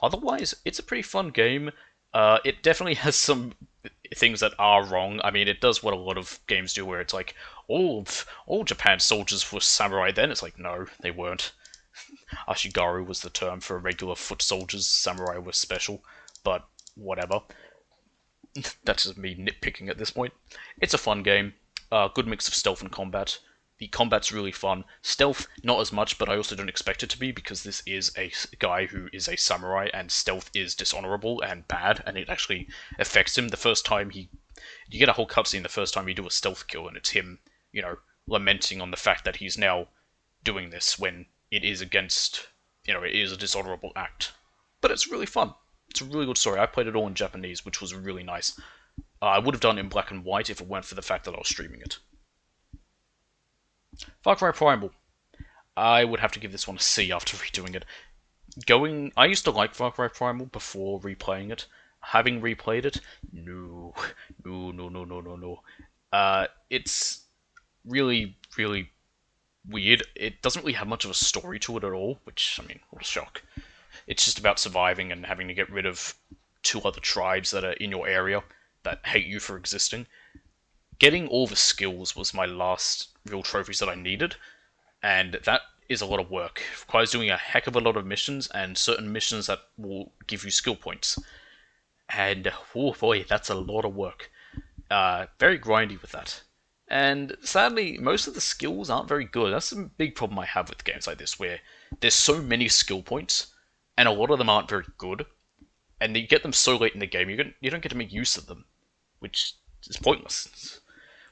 Otherwise, it's a pretty fun game. It definitely has some things that are wrong. I mean, it does what a lot of games do, where it's like, all Japan soldiers were samurai then. It's like, no, they weren't. Ashigaru was the term for regular foot soldiers. Samurai was special, but whatever. That's just me nitpicking at this point. It's a fun game. Good mix of stealth and combat. The combat's really fun. Stealth, not as much, but I also don't expect it to be, because this is a guy who is a samurai, and stealth is dishonorable and bad, and it actually affects him. The first time you get a whole cutscene the first time you do a stealth kill, and it's him, lamenting on the fact that he's now doing this when it is against, it is a dishonorable act. But it's really fun. It's a really good story. I played it all in Japanese, which was really nice. I would have done it in black and white if it weren't for the fact that I was streaming it. Far Cry Primal. I would have to give this one a C after redoing it. I used to like Far Cry Primal before replaying it. Having replayed it, no. It's really, really weird. It doesn't really have much of a story to it at all, which, I mean, what a shock. It's just about surviving and having to get rid of 2 other tribes that are in your area that hate you for existing. Getting all the skills was my last real trophies that I needed, and that is a lot of work. It requires doing a heck of a lot of missions, and certain missions that will give you skill points. And, oh boy, that's a lot of work. Very grindy with that. And sadly, most of the skills aren't very good. That's a big problem I have with games like this, where there's so many skill points, and a lot of them aren't very good, and you get them so late in the game, you don't get to make use of them, which is pointless.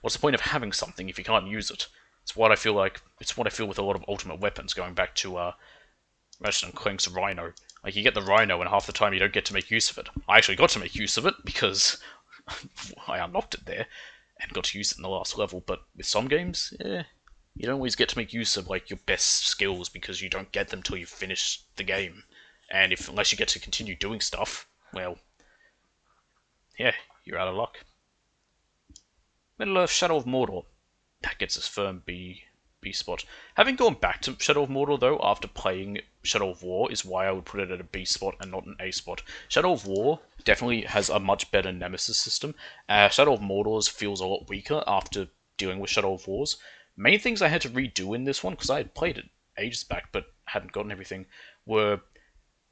What's the point of having something if you can't use it? It's what I feel with a lot of Ultimate Weapons, going back to Ratchet & Clank's Rhino. Like, you get the Rhino, and half the time you don't get to make use of it. I actually got to make use of it, because I unlocked it there, and got to use it in the last level, but with some games, you don't always get to make use of, like, your best skills, because you don't get them till you finish the game. And unless you get to continue doing stuff, well, yeah, you're out of luck. Middle-earth Shadow of Mordor. That gets us firm B spot. Having gone back to Shadow of Mordor, though, after playing Shadow of War, is why I would put it at a B spot and not an A spot. Shadow of War definitely has a much better nemesis system. Shadow of Mordor's feels a lot weaker after dealing with Shadow of War's. Main things I had to redo in this one, because I had played it ages back but hadn't gotten everything, were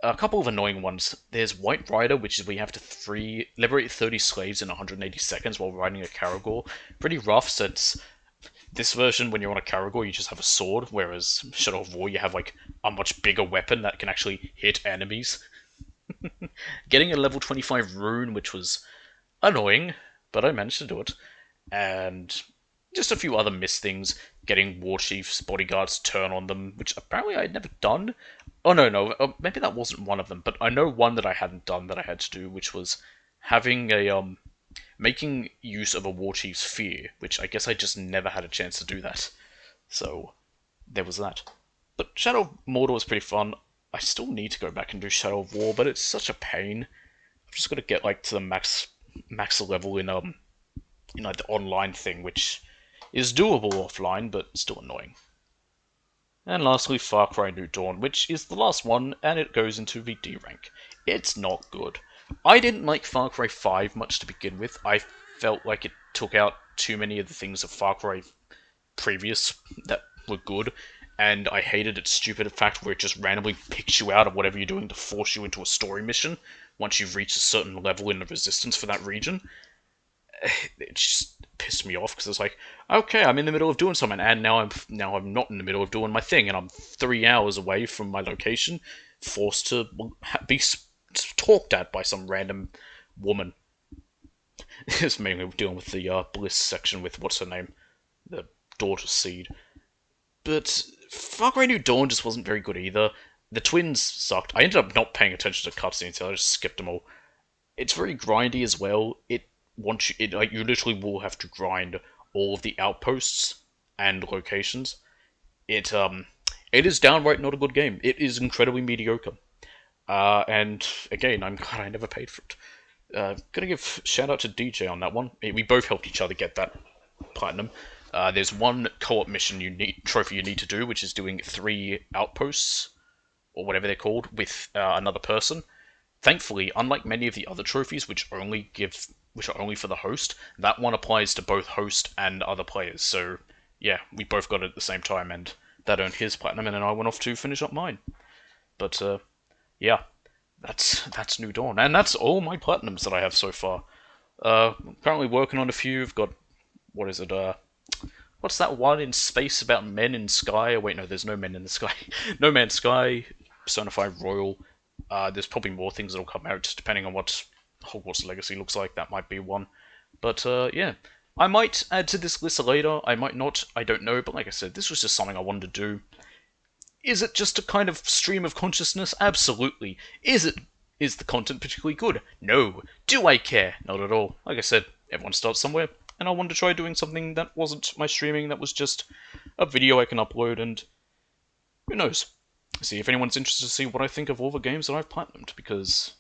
a couple of annoying ones. There's White Rider, which is where you have to liberate 30 slaves in 180 seconds while riding a Caragor. Pretty rough, since this version, when you're on a Caragor, you just have a sword, whereas Shadow of War, you have like a much bigger weapon that can actually hit enemies. Getting a level 25 rune, which was annoying, but I managed to do it. And just a few other missed things. Getting War Chief's bodyguards turn on them, which apparently I had never done. Oh, no, maybe that wasn't one of them, but I know one that I hadn't done that I had to do, which was having making use of a War Chief's fear, which I guess I just never had a chance to do that. So, there was that. But Shadow of Mordor was pretty fun. I still need to go back and do Shadow of War, but it's such a pain. I've just got to get like to the max level in like the online thing, which is doable offline, but still annoying. And lastly, Far Cry New Dawn, which is the last one, and it goes into the D rank. It's not good. I didn't like Far Cry 5 much to begin with. I felt like it took out too many of the things of Far Cry previous that were good, and I hated its stupid fact where it just randomly picks you out of whatever you're doing to force you into a story mission once you've reached a certain level in the resistance for that region. It just pissed me off, because it's like, okay, I'm in the middle of doing something, and now I'm not in the middle of doing my thing, and I'm 3 hours away from my location, forced to be talked at by some random woman. It's mainly dealing with the Bliss section with what's her name, the daughter Seed. But Far Cry New Dawn just wasn't very good either. The twins sucked. I ended up not paying attention to cutscenes, so I just skipped them all. It's very grindy as well. You literally will have to grind all of the outposts and locations. It is downright not a good game. It is incredibly mediocre. And again, I'm glad I never paid for it. Gonna give shout out to DJ on that one. We both helped each other get that platinum. There's one co-op mission trophy you need to do, which is doing 3 outposts or whatever they're called with another person. Thankfully, unlike many of the other trophies, which are only for the host, that one applies to both host and other players. So yeah, we both got it at the same time, and that earned his platinum, and then I went off to finish up mine. But yeah, that's New Dawn, and that's all my platinums that I have so far. Currently working on a few. I've got what is it? What's that one in space about men in sky? Oh, wait, no, there's no men in the sky. No Man's Sky, Persona 5 Royal. There's probably more things that'll come out depending on what Hogwarts Legacy looks like. That might be one. But yeah, I might add to this list later. I might not. I don't know. But like I said, this was just something I wanted to do. Is it just a kind of stream of consciousness? Absolutely. Is the content particularly good? No. Do I care? Not at all. Like I said, everyone starts somewhere, and I wanted to try doing something that wasn't my streaming, that was just a video I can upload, and who knows? See if anyone's interested to see what I think of all the games that I've platinumed, because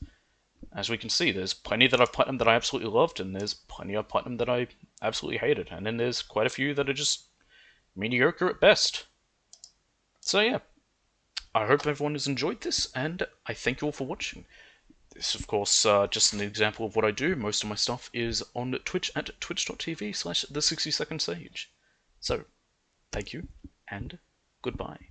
as we can see, there's plenty that I've platinumed that I absolutely loved, and there's plenty I've platinumed that I absolutely hated, and then there's quite a few that are just mediocre at best. So yeah, I hope everyone has enjoyed this, and I thank you all for watching. This, of course, just an example of what I do. Most of my stuff is on Twitch at twitch.tv/the60secondsage. So, thank you, and goodbye.